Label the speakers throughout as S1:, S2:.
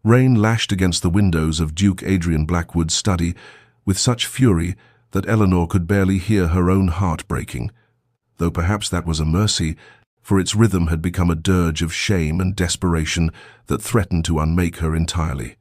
S1: Rain lashed against the windows of Duke Adrian Blackwood's study with such fury that Eleanor could barely hear her own heart breaking, though perhaps that was a mercy, for its rhythm had become a dirge of shame and desperation that threatened to unmake her entirely.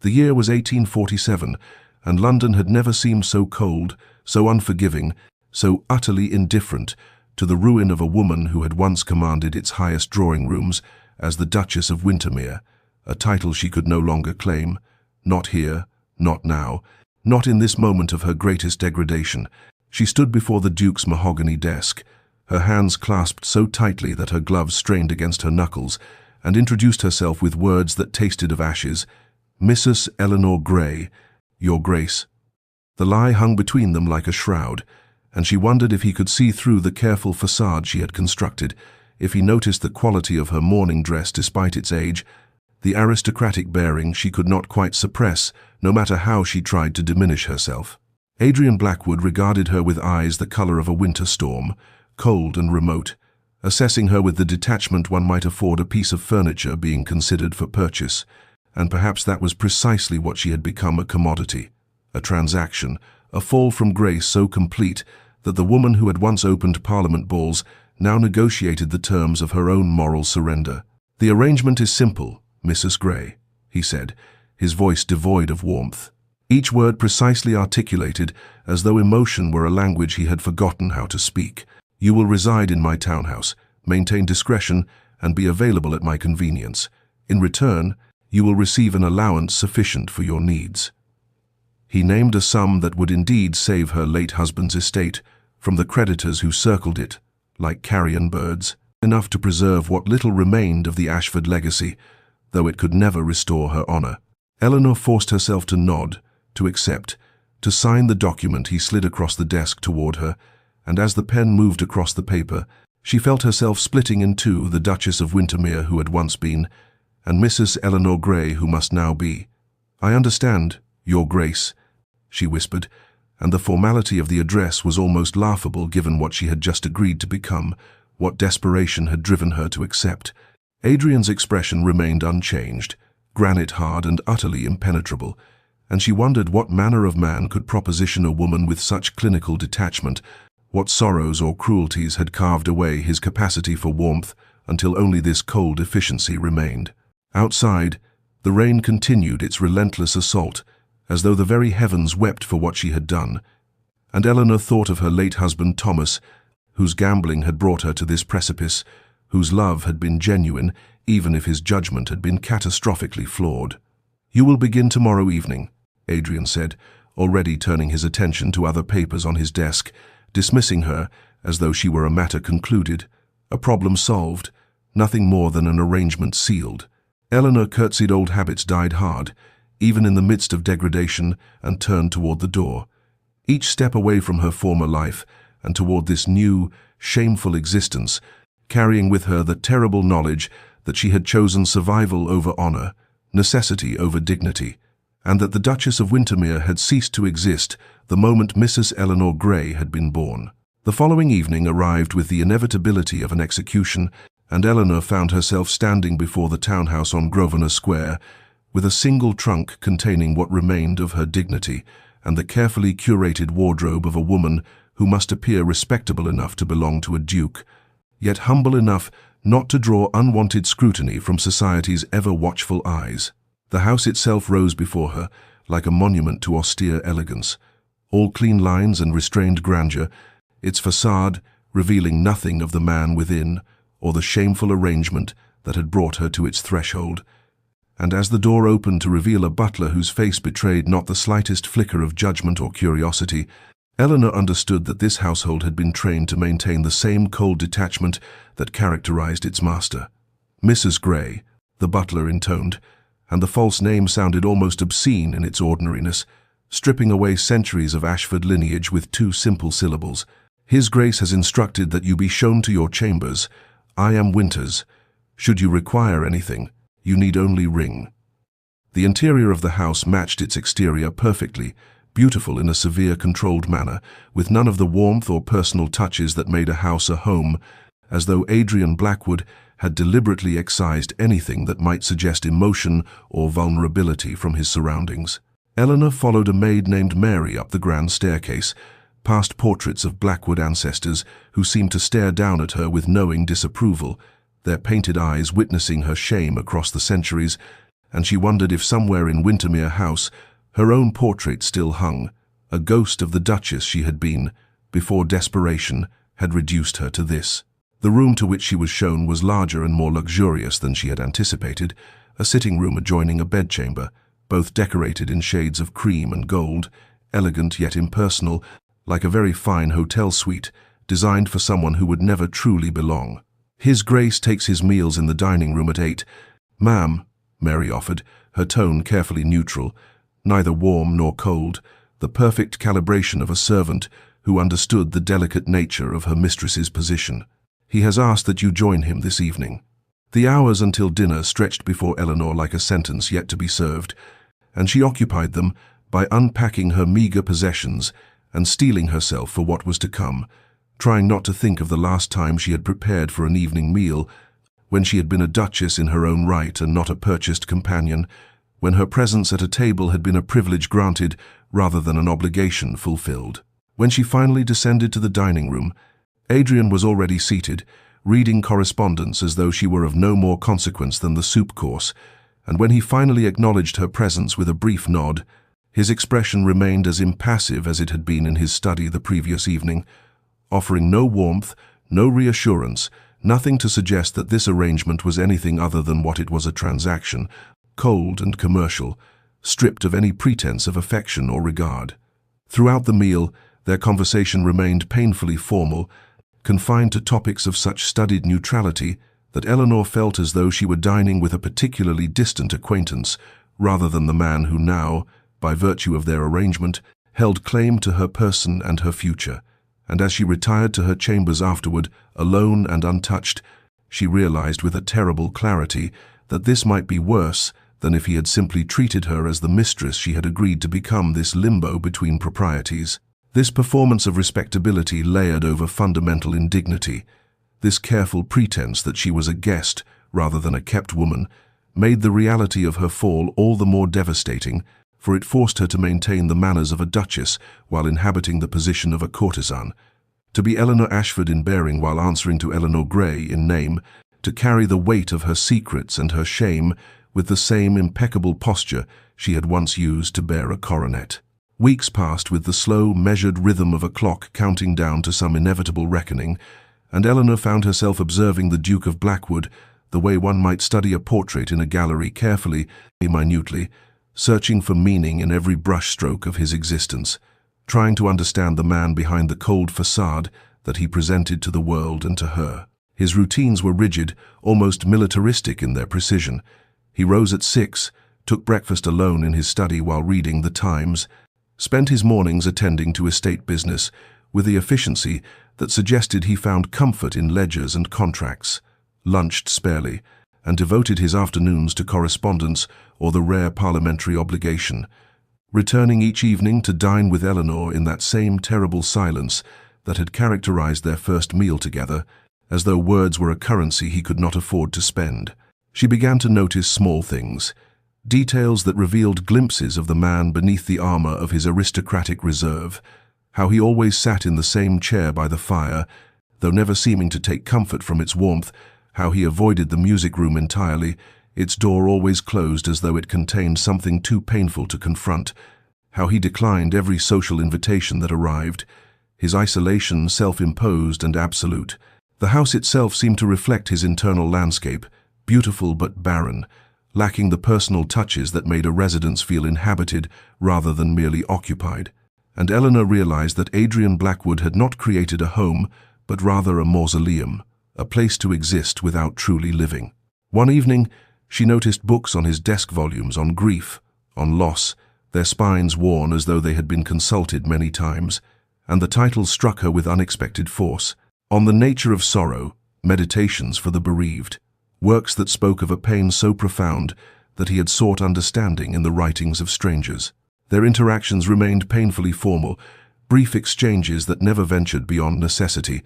S1: The year was 1847, and London had never seemed so cold, so unforgiving, so utterly indifferent to the ruin of a woman who had once commanded its highest drawing-rooms as the Duchess of Wintermere, a title she could no longer claim, not here, not now, not in this moment of her greatest degradation. She stood before the Duke's mahogany desk, her hands clasped so tightly that her gloves strained against her knuckles, and introduced herself with words that tasted of ashes. "Mrs. Eleanor Grey, Your Grace." The lie hung between them like a shroud, and she wondered if he could see through the careful facade she had constructed, if he noticed the quality of her mourning dress despite its age, the aristocratic bearing she could not quite suppress, no matter how she tried to diminish herself. Adrian Blackwood regarded her with eyes the color of a winter storm, cold and remote, assessing her with the detachment one might afford a piece of furniture being considered for purchase, and perhaps that was precisely what she had become, a commodity, a transaction, a fall from grace so complete that the woman who had once opened Parliament balls now negotiated the terms of her own moral surrender. "The arrangement is simple, Mrs. Grey," he said, his voice devoid of warmth, each word precisely articulated as though emotion were a language he had forgotten how to speak. "You will reside in my townhouse, maintain discretion, and be available at my convenience. In return, you will receive an allowance sufficient for your needs." He named a sum that would indeed save her late husband's estate from the creditors who circled it, like carrion birds, enough to preserve what little remained of the Ashford legacy, though it could never restore her honor. Eleanor forced herself to nod, to accept, to sign the document he slid across the desk toward her, and as the pen moved across the paper, she felt herself splitting in two, the Duchess of Wintermere who had once been, and Mrs. Eleanor Grey who must now be. "I understand, Your Grace," she whispered, and the formality of the address was almost laughable given what she had just agreed to become, what desperation had driven her to accept. Adrian's expression remained unchanged, granite-hard and utterly impenetrable, and she wondered what manner of man could proposition a woman with such clinical detachment, what sorrows or cruelties had carved away his capacity for warmth until only this cold efficiency remained. Outside, the rain continued its relentless assault, as though the very heavens wept for what she had done, and Eleanor thought of her late husband Thomas, whose gambling had brought her to this precipice, whose love had been genuine, even if his judgment had been catastrophically flawed. "You will begin tomorrow evening," Adrian said, already turning his attention to other papers on his desk, dismissing her as though she were a matter concluded, a problem solved, nothing more than an arrangement sealed. Eleanor curtsied. Old habits died hard, even in the midst of degradation, and turned toward the door. Each step away from her former life and toward this new, shameful existence, carrying with her the terrible knowledge that she had chosen survival over honor, necessity over dignity, and that the Duchess of Wintermere had ceased to exist the moment Mrs. Eleanor Grey had been born. The following evening arrived with the inevitability of an execution, and Eleanor found herself standing before the townhouse on Grosvenor Square, with a single trunk containing what remained of her dignity, and the carefully curated wardrobe of a woman who must appear respectable enough to belong to a duke, yet humble enough not to draw unwanted scrutiny from society's ever-watchful eyes. The house itself rose before her, like a monument to austere elegance, all clean lines and restrained grandeur, its facade revealing nothing of the man within or the shameful arrangement that had brought her to its threshold. And as the door opened to reveal a butler whose face betrayed not the slightest flicker of judgment or curiosity, Eleanor understood that this household had been trained to maintain the same cold detachment that characterized its master. "Mrs. Grey," the butler intoned, and the false name sounded almost obscene in its ordinariness, stripping away centuries of Ashford lineage with two simple syllables. "His Grace has instructed that you be shown to your chambers. I am Winters. Should you require anything, you need only ring." The interior of the house matched its exterior perfectly, beautiful in a severe, controlled manner, with none of the warmth or personal touches that made a house a home, as though Adrian Blackwood had deliberately excised anything that might suggest emotion or vulnerability from his surroundings. Eleanor followed a maid named Mary up the grand staircase, past portraits of Blackwood ancestors who seemed to stare down at her with knowing disapproval, their painted eyes witnessing her shame across the centuries, and she wondered if somewhere in Windermere House her own portrait still hung, a ghost of the Duchess she had been, before desperation had reduced her to this. The room to which she was shown was larger and more luxurious than she had anticipated, a sitting room adjoining a bedchamber, both decorated in shades of cream and gold, elegant yet impersonal, like a very fine hotel suite, designed for someone who would never truly belong. "His Grace takes his meals in the dining room at 8. Ma'am," Mary offered, her tone carefully neutral, neither warm nor cold, the perfect calibration of a servant who understood the delicate nature of her mistress's position. "He has asked that you join him this evening." The hours until dinner stretched before Eleanor like a sentence yet to be served, and she occupied them by unpacking her meager possessions and steeling herself for what was to come, trying not to think of the last time she had prepared for an evening meal, when she had been a duchess in her own right and not a purchased companion, when her presence at a table had been a privilege granted rather than an obligation fulfilled. When she finally descended to the dining room, Adrian was already seated, reading correspondence as though she were of no more consequence than the soup course, and when he finally acknowledged her presence with a brief nod, his expression remained as impassive as it had been in his study the previous evening, offering no warmth, no reassurance, nothing to suggest that this arrangement was anything other than what it was, a transaction, cold and commercial, stripped of any pretense of affection or regard. Throughout the meal, their conversation remained painfully formal, confined to topics of such studied neutrality that Eleanor felt as though she were dining with a particularly distant acquaintance, rather than the man who now, by virtue of their arrangement, held claim to her person and her future. And as she retired to her chambers afterward, alone and untouched, she realized with a terrible clarity that this might be worse than if he had simply treated her as the mistress she had agreed to become, this limbo between proprieties. This performance of respectability layered over fundamental indignity, this careful pretense that she was a guest rather than a kept woman, made the reality of her fall all the more devastating, for it forced her to maintain the manners of a duchess while inhabiting the position of a courtesan, to be Eleanor Ashford in bearing while answering to Eleanor Grey in name, to carry the weight of her secrets and her shame with the same impeccable posture she had once used to bear a coronet. Weeks passed with the slow, measured rhythm of a clock counting down to some inevitable reckoning, and Eleanor found herself observing the Duke of Blackwood the way one might study a portrait in a gallery, carefully, minutely, searching for meaning in every brushstroke of his existence, trying to understand the man behind the cold facade that he presented to the world and to her. His routines were rigid, almost militaristic in their precision. He rose at 6, took breakfast alone in his study while reading the Times, spent his mornings attending to estate business with the efficiency that suggested he found comfort in ledgers and contracts, lunched sparely, and devoted his afternoons to correspondence or the rare parliamentary obligation, returning each evening to dine with Eleanor in that same terrible silence that had characterized their first meal together, as though words were a currency he could not afford to spend. She began to notice small things, details that revealed glimpses of the man beneath the armor of his aristocratic reserve, how he always sat in the same chair by the fire, though never seeming to take comfort from its warmth, how he avoided the music room entirely, its door always closed as though it contained something too painful to confront, how he declined every social invitation that arrived, his isolation self-imposed and absolute. The house itself seemed to reflect his internal landscape, beautiful but barren, lacking the personal touches that made a residence feel inhabited rather than merely occupied. And Eleanor realized that Adrian Blackwood had not created a home, but rather a mausoleum, a place to exist without truly living. One evening, she noticed books on his desk, volumes on grief, on loss, their spines worn as though they had been consulted many times, and the titles struck her with unexpected force. On the Nature of Sorrow, Meditations for the Bereaved, works that spoke of a pain so profound that he had sought understanding in the writings of strangers. Their interactions remained painfully formal, brief exchanges that never ventured beyond necessity,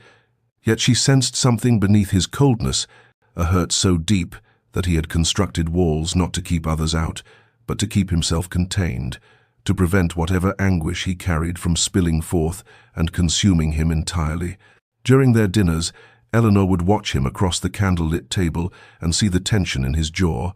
S1: yet she sensed something beneath his coldness a hurt so deep that he had constructed walls not to keep others out, but to keep himself contained, to prevent whatever anguish he carried from spilling forth and consuming him entirely. During their dinners, Eleanor would watch him across the candle-lit table and see the tension in his jaw,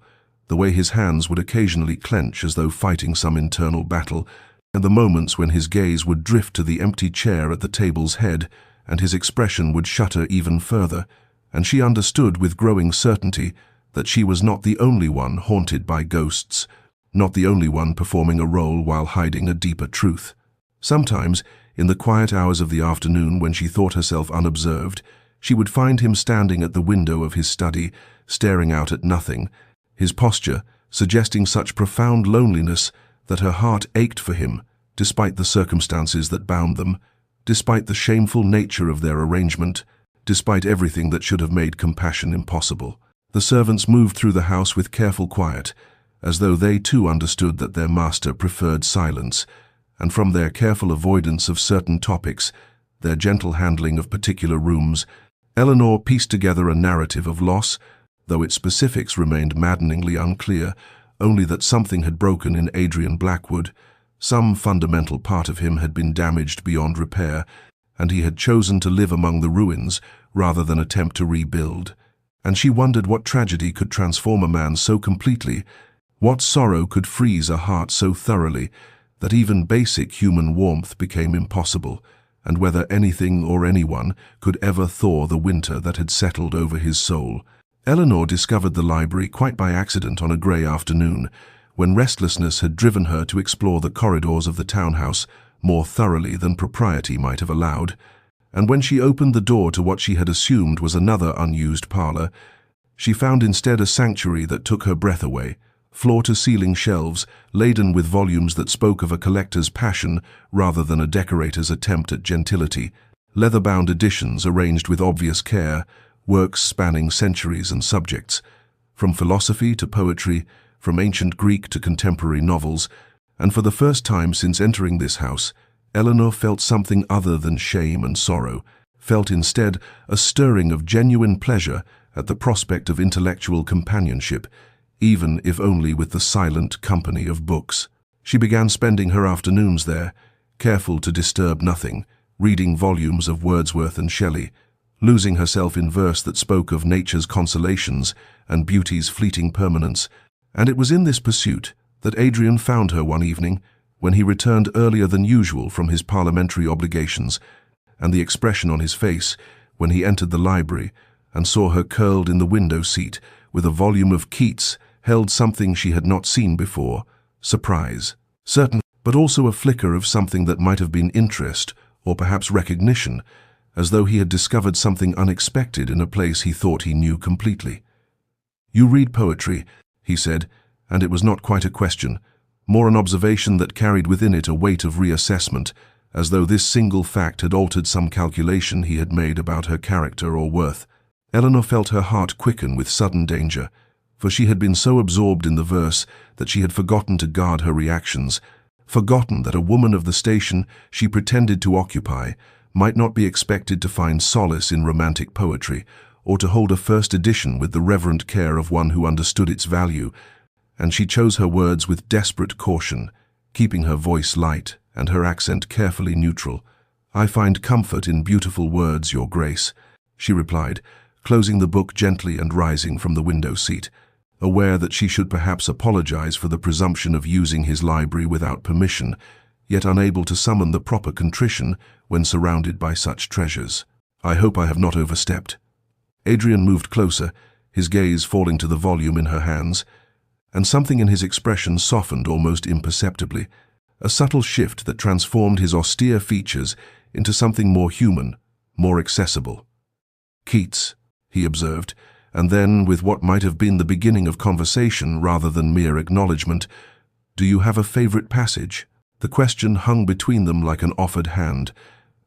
S1: the way his hands would occasionally clench as though fighting some internal battle, and the moments when his gaze would drift to the empty chair at the table's head, and his expression would shudder even further, and she understood with growing certainty that she was not the only one haunted by ghosts, not the only one performing a role while hiding a deeper truth. Sometimes, in the quiet hours of the afternoon when she thought herself unobserved, she would find him standing at the window of his study, staring out at nothing, his posture suggesting such profound loneliness that her heart ached for him, despite the circumstances that bound them, despite the shameful nature of their arrangement, despite everything that should have made compassion impossible. The servants moved through the house with careful quiet, as though they too understood that their master preferred silence, and from their careful avoidance of certain topics, their gentle handling of particular rooms, Eleanor pieced together a narrative of loss, though its specifics remained maddeningly unclear, only that something had broken in Adrian Blackwood, some fundamental part of him had been damaged beyond repair, and he had chosen to live among the ruins rather than attempt to rebuild. And she wondered what tragedy could transform a man so completely, what sorrow could freeze a heart so thoroughly that even basic human warmth became impossible, and whether anything or anyone could ever thaw the winter that had settled over his soul. Eleanor discovered the library quite by accident on a grey afternoon, when restlessness had driven her to explore the corridors of the townhouse more thoroughly than propriety might have allowed, and when she opened the door to what she had assumed was another unused parlour, she found instead a sanctuary that took her breath away, floor-to-ceiling shelves laden with volumes that spoke of a collector's passion rather than a decorator's attempt at gentility, leather-bound editions arranged with obvious care, works spanning centuries and subjects, from philosophy to poetry, from ancient Greek to contemporary novels, and for the first time since entering this house, Eleanor felt something other than shame and sorrow, felt instead a stirring of genuine pleasure at the prospect of intellectual companionship, even if only with the silent company of books. She began spending her afternoons there, careful to disturb nothing, reading volumes of Wordsworth and Shelley, losing herself in verse that spoke of nature's consolations and beauty's fleeting permanence, and it was in this pursuit that Adrian found her one evening when he returned earlier than usual from his parliamentary obligations, and the expression on his face when he entered the library and saw her curled in the window seat with a volume of Keats held something she had not seen before, surprise, certain, but also a flicker of something that might have been interest or perhaps recognition, as though he had discovered something unexpected in a place he thought he knew completely. "You read poetry," he said, and it was not quite a question, more an observation that carried within it a weight of reassessment, as though this single fact had altered some calculation he had made about her character or worth. Eleanor felt her heart quicken with sudden danger, for she had been so absorbed in the verse that she had forgotten to guard her reactions, forgotten that a woman of the station she pretended to occupy might not be expected to find solace in romantic poetry, or to hold a first edition with the reverent care of one who understood its value, and she chose her words with desperate caution, keeping her voice light and her accent carefully neutral. "I find comfort in beautiful words, Your Grace," she replied, closing the book gently and rising from the window seat, aware that she should perhaps apologize for the presumption of using his library without permission, yet unable to summon the proper contrition when surrounded by such treasures. "I hope I have not overstepped." Adrian moved closer, his gaze falling to the volume in her hands, and something in his expression softened almost imperceptibly, a subtle shift that transformed his austere features into something more human, more accessible. "Keats," he observed, and then, with what might have been the beginning of conversation rather than mere acknowledgement, "Do you have a favorite passage?" The question hung between them like an offered hand,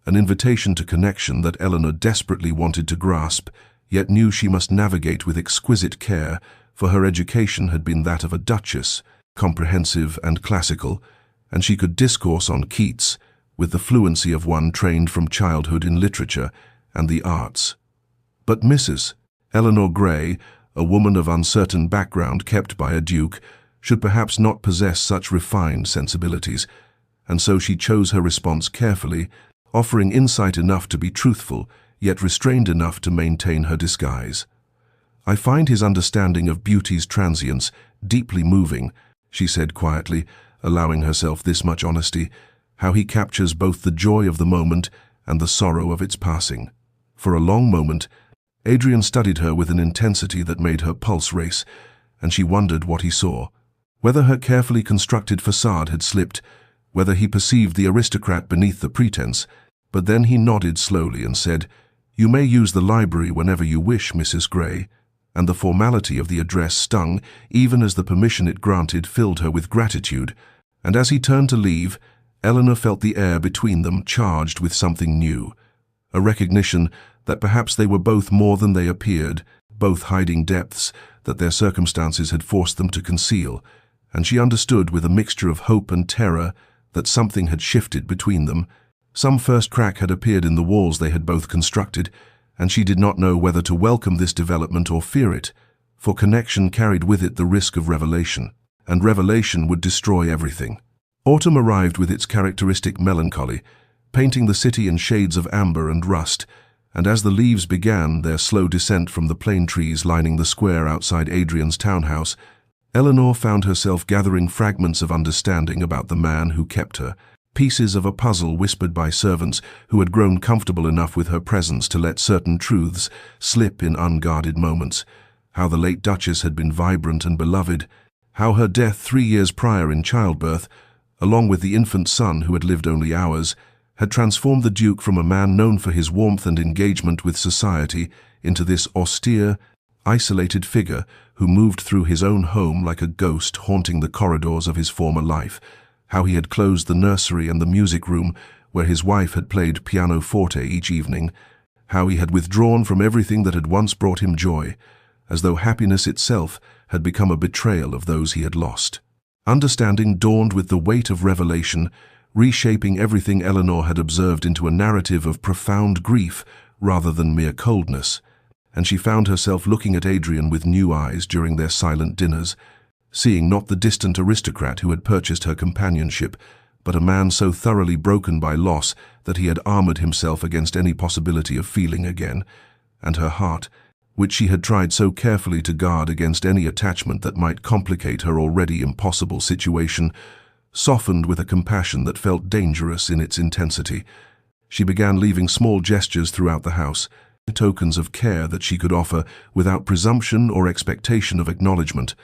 S1: an invitation to connection that Eleanor desperately wanted to grasp, yet knew she must navigate with exquisite care, for her education had been that of a Duchess, comprehensive and classical, and she could discourse on Keats with the fluency of one trained from childhood in literature and the arts. "But Mrs." Eleanor Grey, a woman of uncertain background kept by a duke, should perhaps not possess such refined sensibilities, and so she chose her response carefully, offering insight enough to be truthful, yet restrained enough to maintain her disguise. "I find his understanding of beauty's transience deeply moving," she said quietly, allowing herself this much honesty, "how he captures both the joy of the moment and the sorrow of its passing." For a long moment, Adrian studied her with an intensity that made her pulse race, and she wondered what he saw. Whether her carefully constructed facade had slipped, whether he perceived the aristocrat beneath the pretense, but then he nodded slowly and said, "You may use the library whenever you wish, Mrs. Grey," and the formality of the address stung, even as the permission it granted filled her with gratitude, and as he turned to leave, Eleanor felt the air between them charged with something new, a recognition that perhaps they were both more than they appeared, both hiding depths that their circumstances had forced them to conceal, and she understood with a mixture of hope and terror that something had shifted between them. Some first crack had appeared in the walls they had both constructed, and she did not know whether to welcome this development or fear it, for connection carried with it the risk of revelation, and revelation would destroy everything. Autumn arrived with its characteristic melancholy, painting the city in shades of amber and rust, and as the leaves began their slow descent from the plane trees lining the square outside Adrian's townhouse, Eleanor found herself gathering fragments of understanding about the man who kept her, pieces of a puzzle whispered by servants who had grown comfortable enough with her presence to let certain truths slip in unguarded moments, how the late Duchess had been vibrant and beloved, how her death 3 years prior in childbirth, along with the infant son who had lived only hours, had transformed the Duke from a man known for his warmth and engagement with society into this austere, isolated figure who moved through his own home like a ghost haunting the corridors of his former life, how he had closed the nursery and the music room where his wife had played pianoforte each evening, how he had withdrawn from everything that had once brought him joy, as though happiness itself had become a betrayal of those he had lost. Understanding dawned with the weight of revelation, reshaping everything Eleanor had observed into a narrative of profound grief rather than mere coldness, and she found herself looking at Adrian with new eyes during their silent dinners, seeing not the distant aristocrat who had purchased her companionship, but a man so thoroughly broken by loss that he had armored himself against any possibility of feeling again, and her heart, which she had tried so carefully to guard against any attachment that might complicate her already impossible situation, softened with a compassion that felt dangerous in its intensity. She began leaving small gestures throughout the house, tokens of care that she could offer without presumption or expectation of acknowledgement.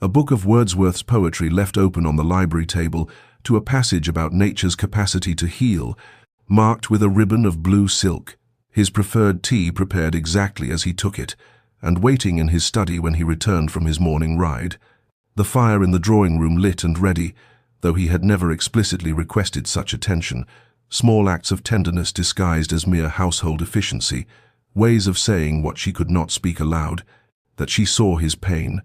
S1: A book of Wordsworth's poetry left open on the library table to a passage about nature's capacity to heal, marked with a ribbon of blue silk, his preferred tea prepared exactly as he took it, and waiting in his study when he returned from his morning ride. The fire in the drawing room lit and ready, though he had never explicitly requested such attention, small acts of tenderness disguised as mere household efficiency, ways of saying what she could not speak aloud, that she saw his pain,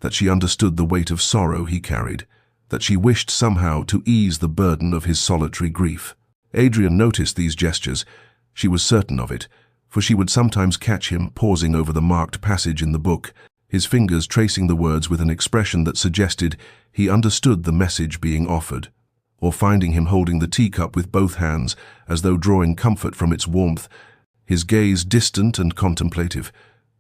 S1: that she understood the weight of sorrow he carried, that she wished somehow to ease the burden of his solitary grief. Adrian noticed these gestures. She was certain of it, for she would sometimes catch him pausing over the marked passage in the book, his fingers tracing the words with an expression that suggested he understood the message being offered, or finding him holding the teacup with both hands as though drawing comfort from its warmth, his gaze distant and contemplative,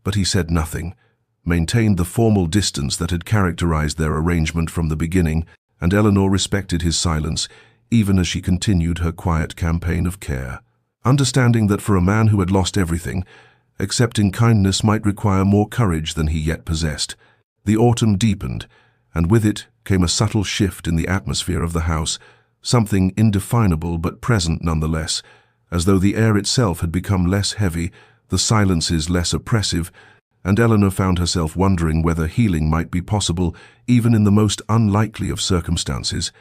S1: but he said nothing, maintained the formal distance that had characterized their arrangement from the beginning, and Eleanor respected his silence, even as she continued her quiet campaign of care. Understanding that for a man who had lost everything, accepting kindness might require more courage than he yet possessed, the autumn deepened, and with it came a subtle shift in the atmosphere of the house, something indefinable but present nonetheless, as though the air itself had become less heavy, the silences less oppressive, and Eleanor found herself wondering whether healing might be possible even in the most unlikely of circumstances,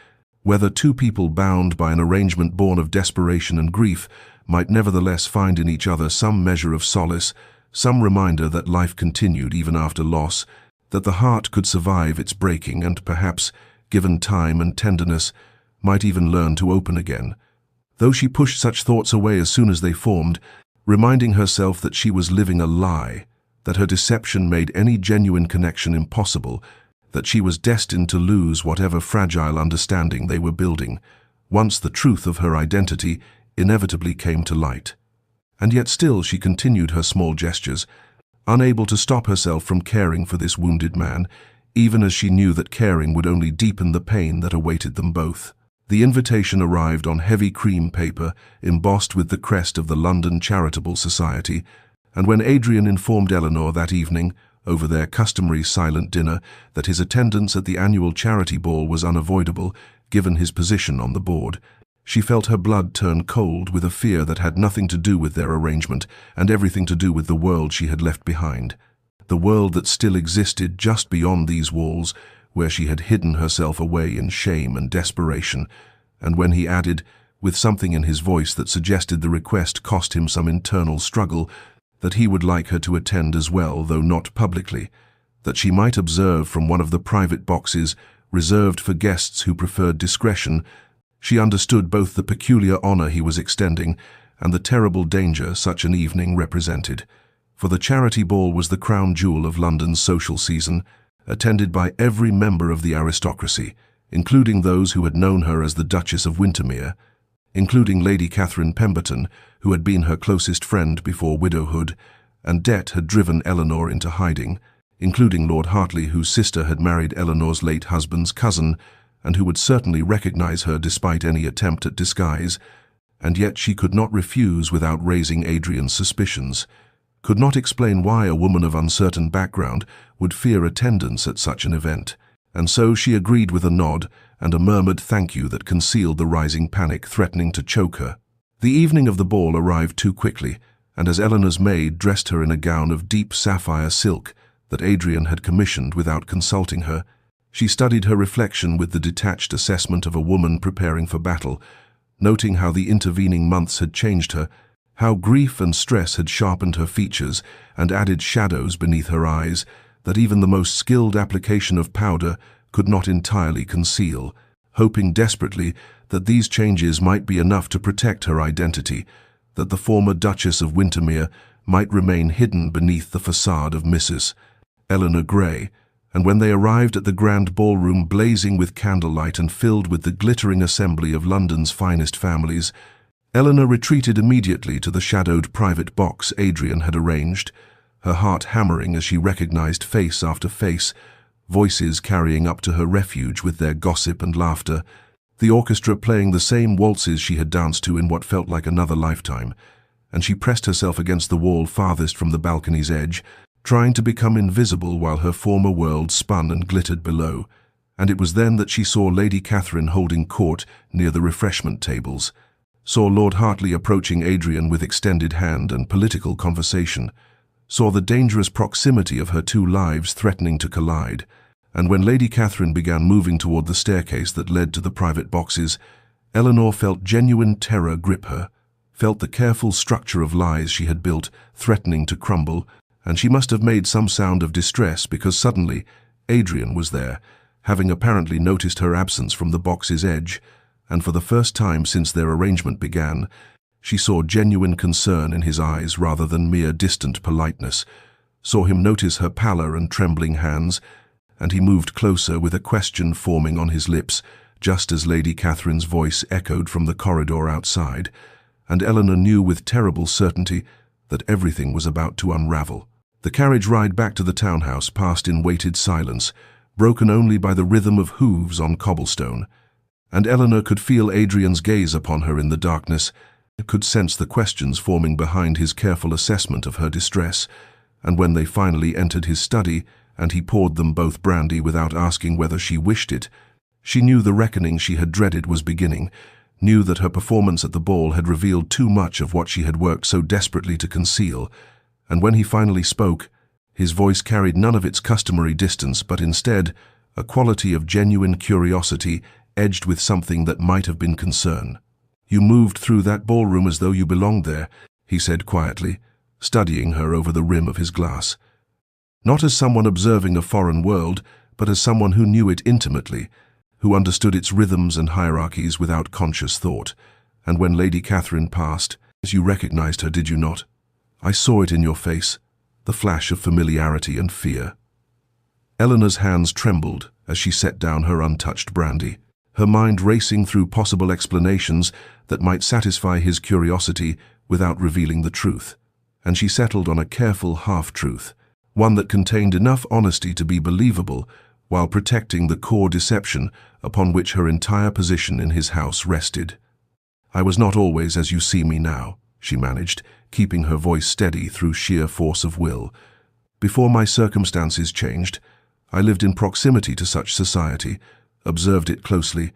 S1: whether two people bound by an arrangement born of desperation and grief might nevertheless find in each other some measure of solace, some reminder that life continued even after loss, that the heart could survive its breaking and perhaps, given time and tenderness, might even learn to open again. Though she pushed such thoughts away as soon as they formed, reminding herself that she was living a lie, that her deception made any genuine connection impossible, that she was destined to lose whatever fragile understanding they were building, once the truth of her identity inevitably came to light. And yet still she continued her small gestures, unable to stop herself from caring for this wounded man, even as she knew that caring would only deepen the pain that awaited them both. The invitation arrived on heavy cream paper, embossed with the crest of the London Charitable Society, and when Adrian informed Eleanor that evening, over their customary silent dinner, that his attendance at the annual charity ball was unavoidable, given his position on the board, she felt her blood turn cold with a fear that had nothing to do with their arrangement and everything to do with the world she had left behind. The world that still existed just beyond these walls, where she had hidden herself away in shame and desperation. And when he added, with something in his voice that suggested the request cost him some internal struggle, that he would like her to attend as well, though not publicly, that she might observe from one of the private boxes reserved for guests who preferred discretion, she understood both the peculiar honor he was extending and the terrible danger such an evening represented. For the charity ball was the crown jewel of London's social season, attended by every member of the aristocracy, including those who had known her as the Duchess of Wintermere, including Lady Catherine Pemberton, who had been her closest friend before widowhood, and debt had driven Eleanor into hiding, including Lord Hartley, whose sister had married Eleanor's late husband's cousin, and who would certainly recognize her despite any attempt at disguise, and yet she could not refuse without raising Adrian's suspicions, could not explain why a woman of uncertain background would fear attendance at such an event, and so she agreed with a nod and a murmured thank you that concealed the rising panic threatening to choke her. The evening of the ball arrived too quickly, and as Eleanor's maid dressed her in a gown of deep sapphire silk that Adrian had commissioned without consulting her, she studied her reflection with the detached assessment of a woman preparing for battle, noting how the intervening months had changed her, how grief and stress had sharpened her features and added shadows beneath her eyes that even the most skilled application of powder could not entirely conceal, hoping desperately that these changes might be enough to protect her identity, that the former Duchess of Wintermere might remain hidden beneath the facade of Mrs. Eleanor Grey. And when they arrived at the grand ballroom blazing with candlelight and filled with the glittering assembly of London's finest families, Eleanor retreated immediately to the shadowed private box Adrian had arranged, her heart hammering as she recognized face after face, voices carrying up to her refuge with their gossip and laughter, the orchestra playing the same waltzes she had danced to in what felt like another lifetime, and she pressed herself against the wall farthest from the balcony's edge, trying to become invisible while her former world spun and glittered below, and it was then that she saw Lady Catherine holding court near the refreshment tables, saw Lord Hartley approaching Adrian with extended hand and political conversation, saw the dangerous proximity of her two lives threatening to collide, and when Lady Catherine began moving toward the staircase that led to the private boxes, Eleanor felt genuine terror grip her, felt the careful structure of lies she had built threatening to crumble, and she must have made some sound of distress because suddenly Adrian was there, having apparently noticed her absence from the box's edge, and for the first time since their arrangement began, she saw genuine concern in his eyes rather than mere distant politeness, saw him notice her pallor and trembling hands, and he moved closer with a question forming on his lips, just as Lady Catherine's voice echoed from the corridor outside, and Eleanor knew with terrible certainty that everything was about to unravel. The carriage ride back to the townhouse passed in weighted silence, broken only by the rhythm of hooves on cobblestone, and Eleanor could feel Adrian's gaze upon her in the darkness, could sense the questions forming behind his careful assessment of her distress, and when they finally entered his study and he poured them both brandy without asking whether she wished it, she knew the reckoning she had dreaded was beginning, knew that her performance at the ball had revealed too much of what she had worked so desperately to conceal, and when he finally spoke, his voice carried none of its customary distance but instead a quality of genuine curiosity edged with something that might have been concern. "You moved through that ballroom as though you belonged there," he said quietly, studying her over the rim of his glass. Not as someone observing a foreign world, but as someone who knew it intimately, who understood its rhythms and hierarchies without conscious thought. And when Lady Catherine passed, you recognized her, did you not? I saw it in your face. the flash of familiarity and fear. Eleanor's hands trembled as she set down her untouched brandy, her mind racing through possible explanations that might satisfy his curiosity without revealing the truth. And she settled on a careful half-truth, one that contained enough honesty to be believable while protecting the core deception upon which her entire position in his house rested. "I was not always as you see me now," she managed, keeping her voice steady through sheer force of will. "Before my circumstances changed, I lived in proximity to such society, observed it closely,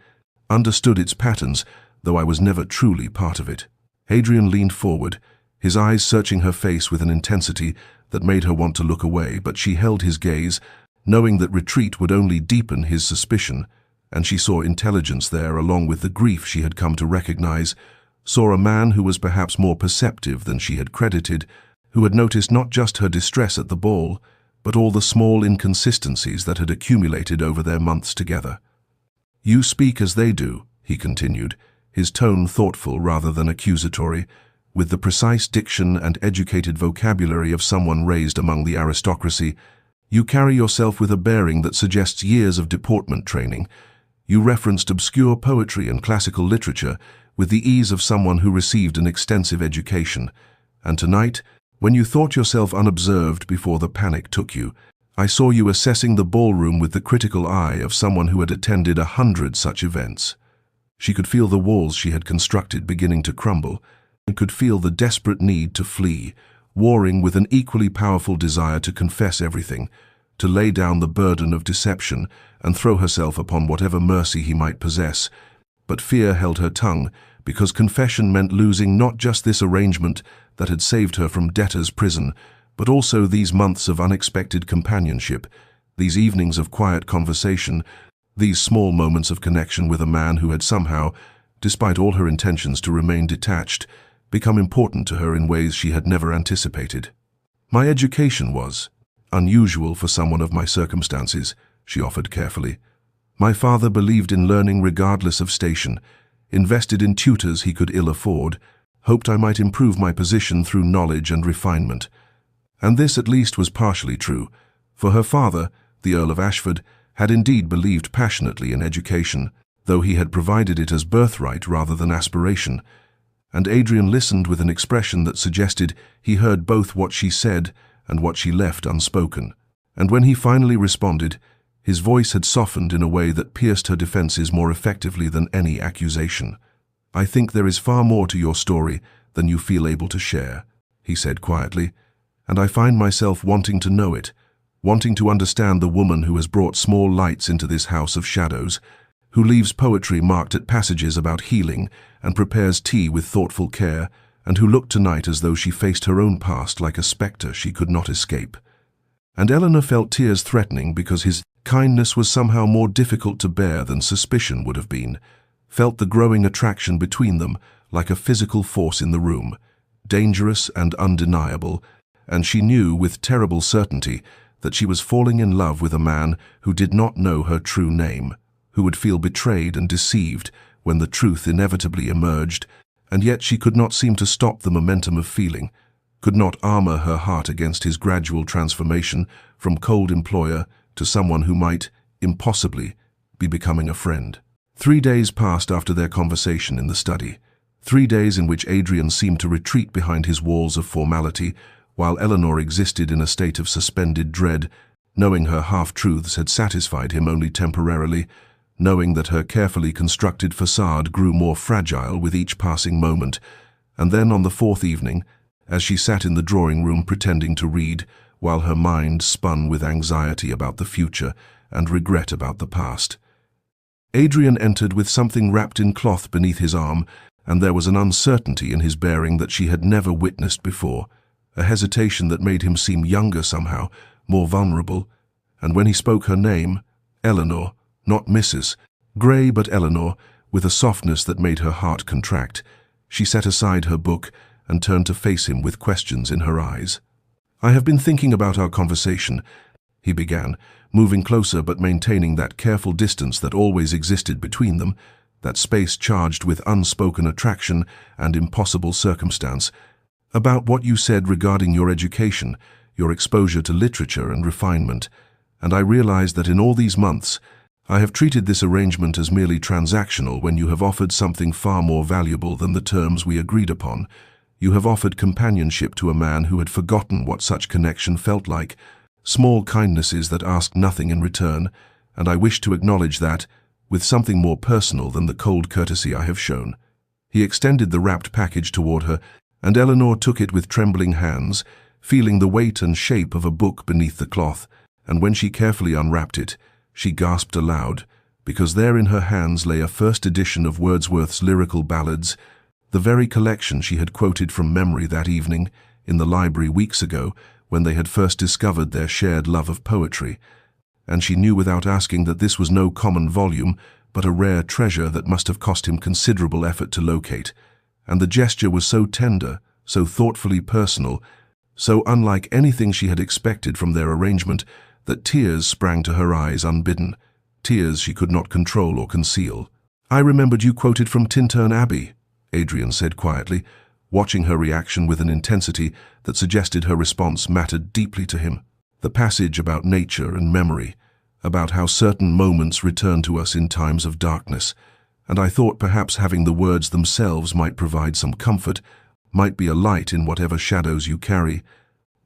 S1: understood its patterns, though I was never truly part of it." Adrian leaned forward, his eyes searching her face with an intensity that made her want to look away, but she held his gaze, knowing that retreat would only deepen his suspicion, and she saw intelligence there along with the grief she had come to recognize, saw a man who was perhaps more perceptive than she had credited, who had noticed not just her distress at the ball, but all the small inconsistencies that had accumulated over their months together. "You speak as they do," he continued, his tone thoughtful rather than accusatory, with the precise diction and educated vocabulary of someone raised among the aristocracy. "You carry yourself with a bearing that suggests years of deportment training. You referenced obscure poetry and classical literature with the ease of someone who received an extensive education. And tonight, when you thought yourself unobserved before the panic took you, I saw you assessing the ballroom with the critical eye of someone who had attended 100 such events." She could feel the walls she had constructed beginning to crumble, and could feel the desperate need to flee, warring with an equally powerful desire to confess everything, to lay down the burden of deception and throw herself upon whatever mercy he might possess. But fear held her tongue, because confession meant losing not just this arrangement that had saved her from debtor's prison, but also these months of unexpected companionship, these evenings of quiet conversation, these small moments of connection with a man who had somehow, despite all her intentions to remain detached, become important to her in ways she had never anticipated. "My education was unusual for someone of my circumstances," she offered carefully. "My father believed in learning regardless of station, invested in tutors he could ill afford, hoped I might improve my position through knowledge and refinement. And this at least was partially true, for her father, the Earl of Ashford, had indeed believed passionately in education, though he had provided it as birthright rather than aspiration." And Adrian listened with an expression that suggested he heard both what she said and what she left unspoken. And when he finally responded, his voice had softened in a way that pierced her defenses more effectively than any accusation. "I think there is far more to your story than you feel able to share," he said quietly, "and I find myself wanting to know it, wanting to understand the woman who has brought small lights into this house of shadows, who leaves poetry marked at passages about healing and prepares tea with thoughtful care, and who looked tonight as though she faced her own past like a spectre she could not escape." And Eleanor felt tears threatening because his kindness was somehow more difficult to bear than suspicion would have been, felt the growing attraction between them like a physical force in the room, dangerous and undeniable, and she knew with terrible certainty that she was falling in love with a man who did not know her true name, who would feel betrayed and deceived when the truth inevitably emerged, and yet she could not seem to stop the momentum of feeling, could not armor her heart against his gradual transformation from cold employer to someone who might, impossibly, be becoming a friend. 3 days passed after their conversation in the study, 3 days in which Adrian seemed to retreat behind his walls of formality, while Eleanor existed in a state of suspended dread, knowing her half-truths had satisfied him only temporarily, knowing that her carefully constructed facade grew more fragile with each passing moment. And then on the 4th evening, as she sat in the drawing-room pretending to read, while her mind spun with anxiety about the future and regret about the past, Adrian entered with something wrapped in cloth beneath his arm, and there was an uncertainty in his bearing that she had never witnessed before, a hesitation that made him seem younger somehow, more vulnerable. And when he spoke her name, Eleanor, not Mrs. Grey but Eleanor, with a softness that made her heart contract, she set aside her book and turned to face him with questions in her eyes. "I have been thinking about our conversation," he began, moving closer but maintaining that careful distance that always existed between them, that space charged with unspoken attraction and impossible circumstance, "about what you said regarding your education. your exposure to literature and refinement, and I realized that in all these months, I have treated this arrangement as merely transactional when you have offered something far more valuable than the terms we agreed upon. You have offered companionship to a man who had forgotten what such connection felt like, small kindnesses that asked nothing in return, and I wish to acknowledge that, with something more personal than the cold courtesy I have shown. He extended the wrapped package toward her, and Eleanor took it with trembling hands, feeling the weight and shape of a book beneath the cloth, and when she carefully unwrapped it, she gasped aloud, because there in her hands lay a first edition of Wordsworth's lyrical ballads, the very collection she had quoted from memory that evening in the library weeks ago when they had first discovered their shared love of poetry. And she knew without asking that this was no common volume, but a rare treasure that must have cost him considerable effort to locate. And the gesture was so tender, so thoughtfully personal, so unlike anything she had expected from their arrangement, that tears sprang to her eyes unbidden, tears she could not control or conceal. "I remembered you quoted from Tintern Abbey," Adrian said quietly, watching her reaction with an intensity that suggested her response mattered deeply to him. The passage about nature and memory, about how certain moments return to us in times of darkness, and I thought perhaps having the words themselves might provide some comfort, might be a light in whatever shadows you carry.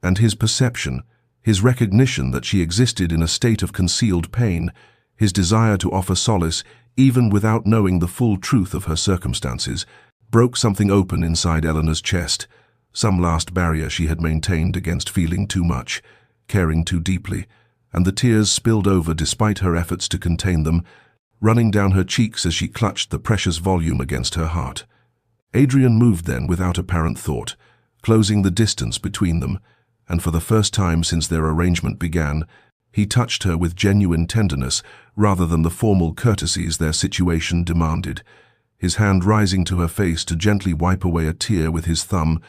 S1: And his perception, his recognition that she existed in a state of concealed pain, his desire to offer solace even without knowing the full truth of her circumstances, broke something open inside Eleanor's chest, some last barrier she had maintained against feeling too much, caring too deeply, and the tears spilled over despite her efforts to contain them, running down her cheeks as she clutched the precious volume against her heart. Adrian moved then without apparent thought, closing the distance between them, and for the first time since their arrangement began, he touched her with genuine tenderness rather than the formal courtesies their situation demanded, his hand rising to her face to gently wipe away a tear with his thumb,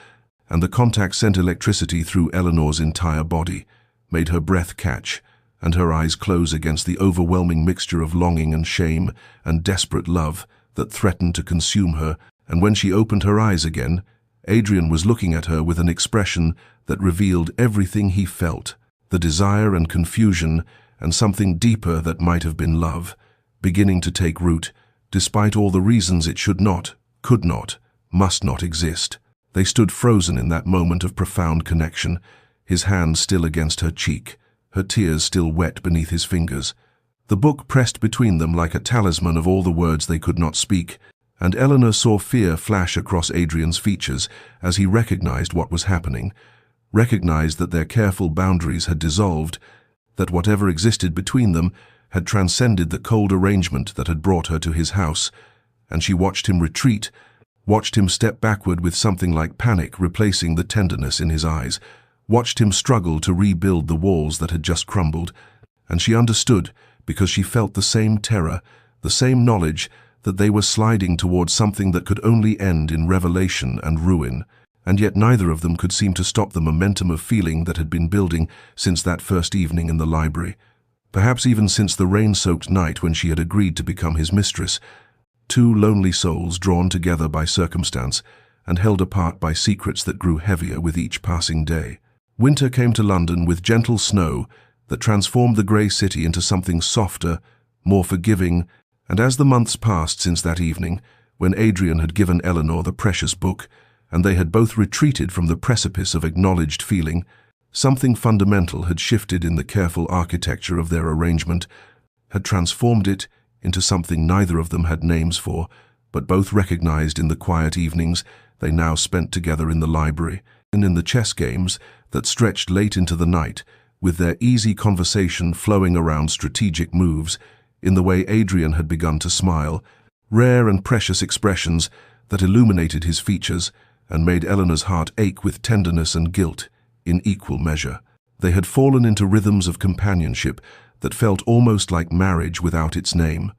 S1: and the contact sent electricity through Eleanor's entire body, made her breath catch, and her eyes close against the overwhelming mixture of longing and shame and desperate love that threatened to consume her, and when she opened her eyes again, Adrian was looking at her with an expression that revealed everything he felt, the desire and confusion and something deeper that might have been love, beginning to take root, despite all the reasons it should not, could not, must not exist. They stood frozen in that moment of profound connection, his hand still against her cheek, her tears still wet beneath his fingers. The book pressed between them like a talisman of all the words they could not speak, and Eleanor saw fear flash across Adrian's features as he recognized what was happening, recognized that their careful boundaries had dissolved, that whatever existed between them had transcended the cold arrangement that had brought her to his house, and she watched him retreat, watched him step backward with something like panic replacing the tenderness in his eyes, watched him struggle to rebuild the walls that had just crumbled, and she understood because she felt the same terror, the same knowledge that they were sliding towards something that could only end in revelation and ruin, and yet neither of them could seem to stop the momentum of feeling that had been building since that first evening in the library. Perhaps even since the rain-soaked night when she had agreed to become his mistress, two lonely souls drawn together by circumstance and held apart by secrets that grew heavier with each passing day. Winter came to London with gentle snow that transformed the grey city into something softer, more forgiving, and as the months passed since that evening, when Adrian had given Eleanor the precious book, and they had both retreated from the precipice of acknowledged feeling, something fundamental had shifted in the careful architecture of their arrangement, had transformed it into something neither of them had names for, but both recognized in the quiet evenings they now spent together in the library, and in the chess games that stretched late into the night, with their easy conversation flowing around strategic moves, in the way Adrian had begun to smile, rare and precious expressions that illuminated his features and made Eleanor's heart ache with tenderness and guilt in equal measure. They had fallen into rhythms of companionship that felt almost like marriage without its name,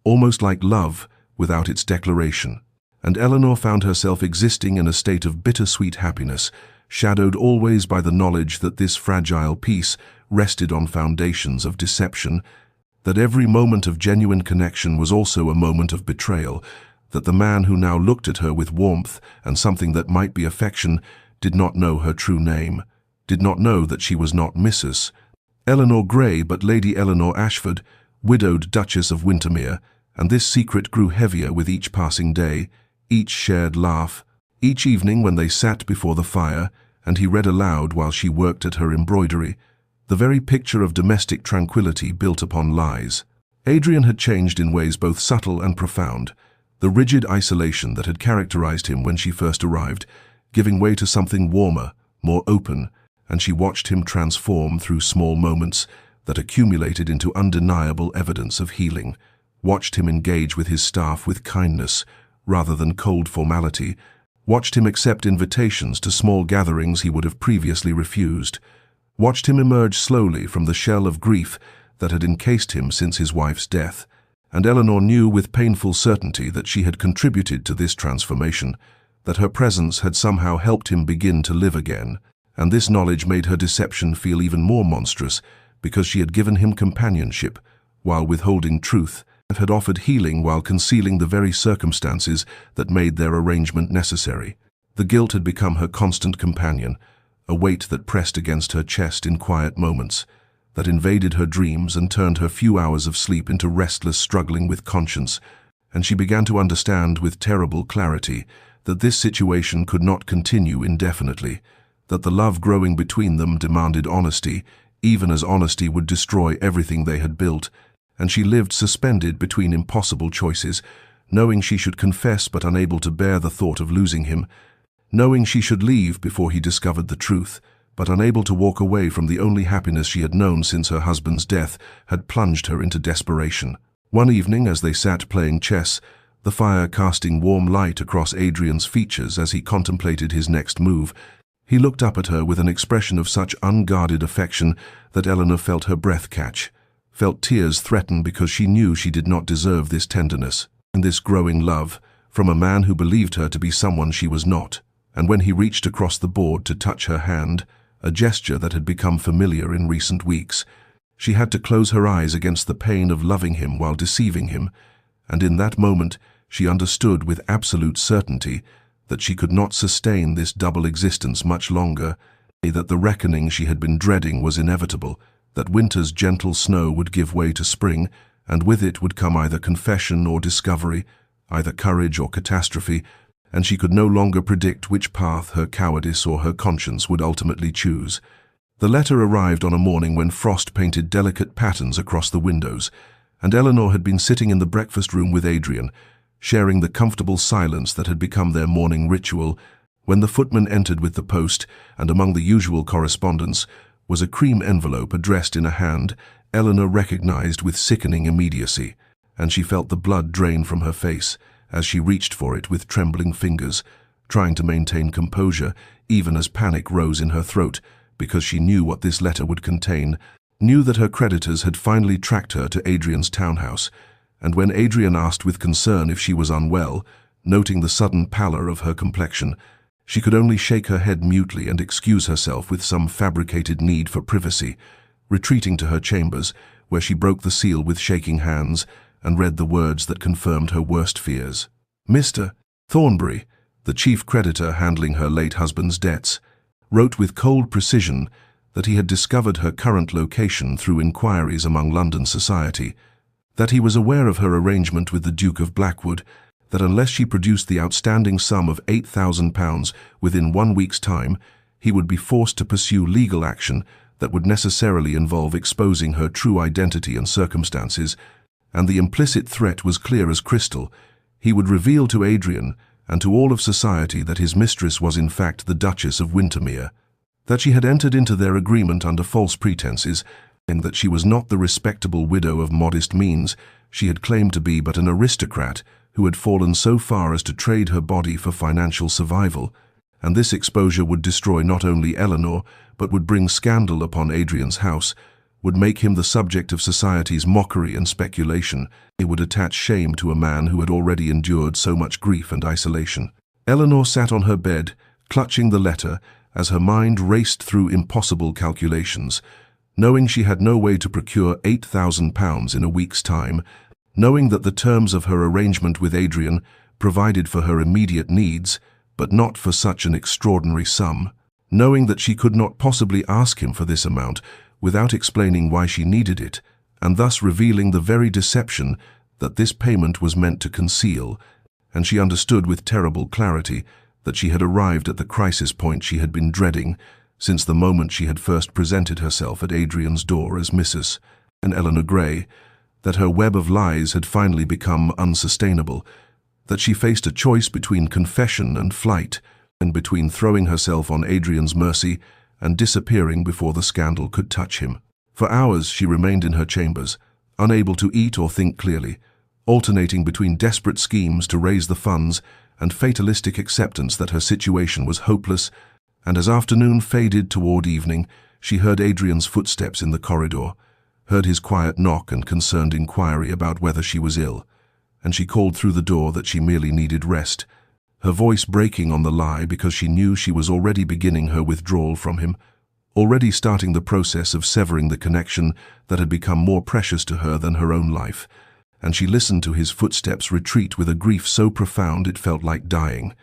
S1: almost like love without its declaration, and Eleanor found herself existing in a state of bittersweet happiness, shadowed always by the knowledge that this fragile peace rested on foundations of deception, that every moment of genuine connection was also a moment of betrayal, that the man who now looked at her with warmth and something that might be affection did not know her true name, did not know that she was not Mrs. Eleanor Grey but Lady Eleanor Ashford, widowed Duchess of Wintermere, and this secret grew heavier with each passing day, each shared laugh, each evening when they sat before the fire, and he read aloud while she worked at her embroidery, the very picture of domestic tranquility built upon lies. Adrian had changed in ways both subtle and profound, the rigid isolation that had characterized him when she first arrived, giving way to something warmer, more open, and she watched him transform through small moments that accumulated into undeniable evidence of healing, watched him engage with his staff with kindness rather than cold formality, watched him accept invitations to small gatherings he would have previously refused, watched him emerge slowly from the shell of grief that had encased him since his wife's death, and Eleanor knew with painful certainty that she had contributed to this transformation, that her presence had somehow helped him begin to live again, and this knowledge made her deception feel even more monstrous because she had given him companionship while withholding truth, and had offered healing while concealing the very circumstances that made their arrangement necessary. The guilt had become her constant companion, a weight that pressed against her chest in quiet moments, that invaded her dreams and turned her few hours of sleep into restless struggling with conscience, and she began to understand with terrible clarity that this situation could not continue indefinitely, that the love growing between them demanded honesty, even as honesty would destroy everything they had built, and she lived suspended between impossible choices, knowing she should confess but unable to bear the thought of losing him, knowing she should leave before he discovered the truth, but unable to walk away from the only happiness she had known since her husband's death had plunged her into desperation. One evening, as they sat playing chess, the fire casting warm light across Adrian's features as he contemplated his next move, he looked up at her with an expression of such unguarded affection that Eleanor felt her breath catch, felt tears threaten because she knew she did not deserve this tenderness and this growing love from a man who believed her to be someone she was not. And when he reached across the board to touch her hand, a gesture that had become familiar in recent weeks, she had to close her eyes against the pain of loving him while deceiving him, and in that moment she understood with absolute certainty that she could not sustain this double existence much longer, that the reckoning she had been dreading was inevitable, that winter's gentle snow would give way to spring, and with it would come either confession or discovery, either courage or catastrophe, and she could no longer predict which path her cowardice or her conscience would ultimately choose. The letter arrived on a morning when frost painted delicate patterns across the windows, and Eleanor had been sitting in the breakfast room with Adrian, sharing the comfortable silence that had become their morning ritual, when the footman entered with the post, and among the usual correspondence was a cream envelope addressed in a hand Eleanor recognized with sickening immediacy, and she felt the blood drain from her face as she reached for it with trembling fingers, trying to maintain composure even as panic rose in her throat, because she knew what this letter would contain, knew that her creditors had finally tracked her to Adrian's townhouse, and when Adrian asked with concern if she was unwell, noting the sudden pallor of her complexion, she could only shake her head mutely and excuse herself with some fabricated need for privacy, retreating to her chambers, where she broke the seal with shaking hands and read the words that confirmed her worst fears. Mr. Thornbury, the chief creditor handling her late husband's debts, wrote with cold precision that he had discovered her current location through inquiries among London society, that he was aware of her arrangement with the Duke of Blackwood, that unless she produced the outstanding sum of £8,000 within 1 week's time, he would be forced to pursue legal action that would necessarily involve exposing her true identity and circumstances, and the implicit threat was clear as crystal. He would reveal to Adrian and to all of society that his mistress was in fact the Duchess of Wintermere, that she had entered into their agreement under false pretenses, and that she was not the respectable widow of modest means she had claimed to be, but an aristocrat who had fallen so far as to trade her body for financial survival, and this exposure would destroy not only Eleanor, but would bring scandal upon Adrian's house, would make him the subject of society's mockery and speculation. It would attach shame to a man who had already endured so much grief and isolation. Eleanor sat on her bed, clutching the letter, as her mind raced through impossible calculations, knowing she had no way to procure £8,000 in a week's time, knowing that the terms of her arrangement with Adrian provided for her immediate needs, but not for such an extraordinary sum. knowing that she could not possibly ask him for this amount without explaining why she needed it, and thus revealing the very deception that this payment was meant to conceal, and she understood with terrible clarity that she had arrived at the crisis point she had been dreading since the moment she had first presented herself at Adrian's door as Mrs. and Eleanor Grey, that her web of lies had finally become unsustainable, that she faced a choice between confession and flight, and between throwing herself on Adrian's mercy and disappearing before the scandal could touch him. For hours she remained in her chambers, unable to eat or think clearly, alternating between desperate schemes to raise the funds and fatalistic acceptance that her situation was hopeless, and as afternoon faded toward evening, she heard Adrian's footsteps in the corridor, heard his quiet knock and concerned inquiry about whether she was ill, and she called through the door that she merely needed rest, her voice breaking on the lie because she knew she was already beginning her withdrawal from him, already starting the process of severing the connection that had become more precious to her than her own life, and she listened to his footsteps retreat with a grief so profound it felt like dying.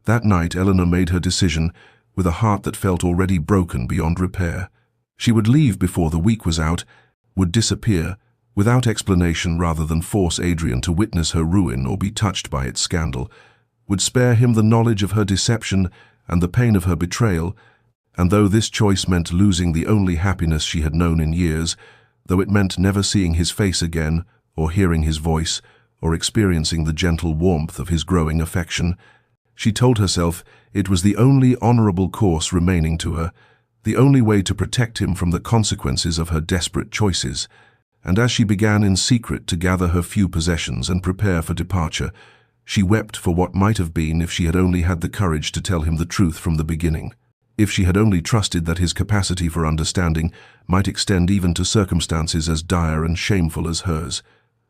S1: That night Eleanor made her decision with a heart that felt already broken beyond repair. She would leave before the week was out, would disappear, without explanation rather than force Adrian to witness her ruin or be touched by its scandal, would spare him the knowledge of her deception and the pain of her betrayal, and though this choice meant losing the only happiness she had known in years, though it meant never seeing his face again, or hearing his voice, or experiencing the gentle warmth of his growing affection, she told herself it was the only honorable course remaining to her, the only way to protect him from the consequences of her desperate choices. And as she began in secret to gather her few possessions and prepare for departure, she wept for what might have been if she had only had the courage to tell him the truth from the beginning, if she had only trusted that his capacity for understanding might extend even to circumstances as dire and shameful as hers.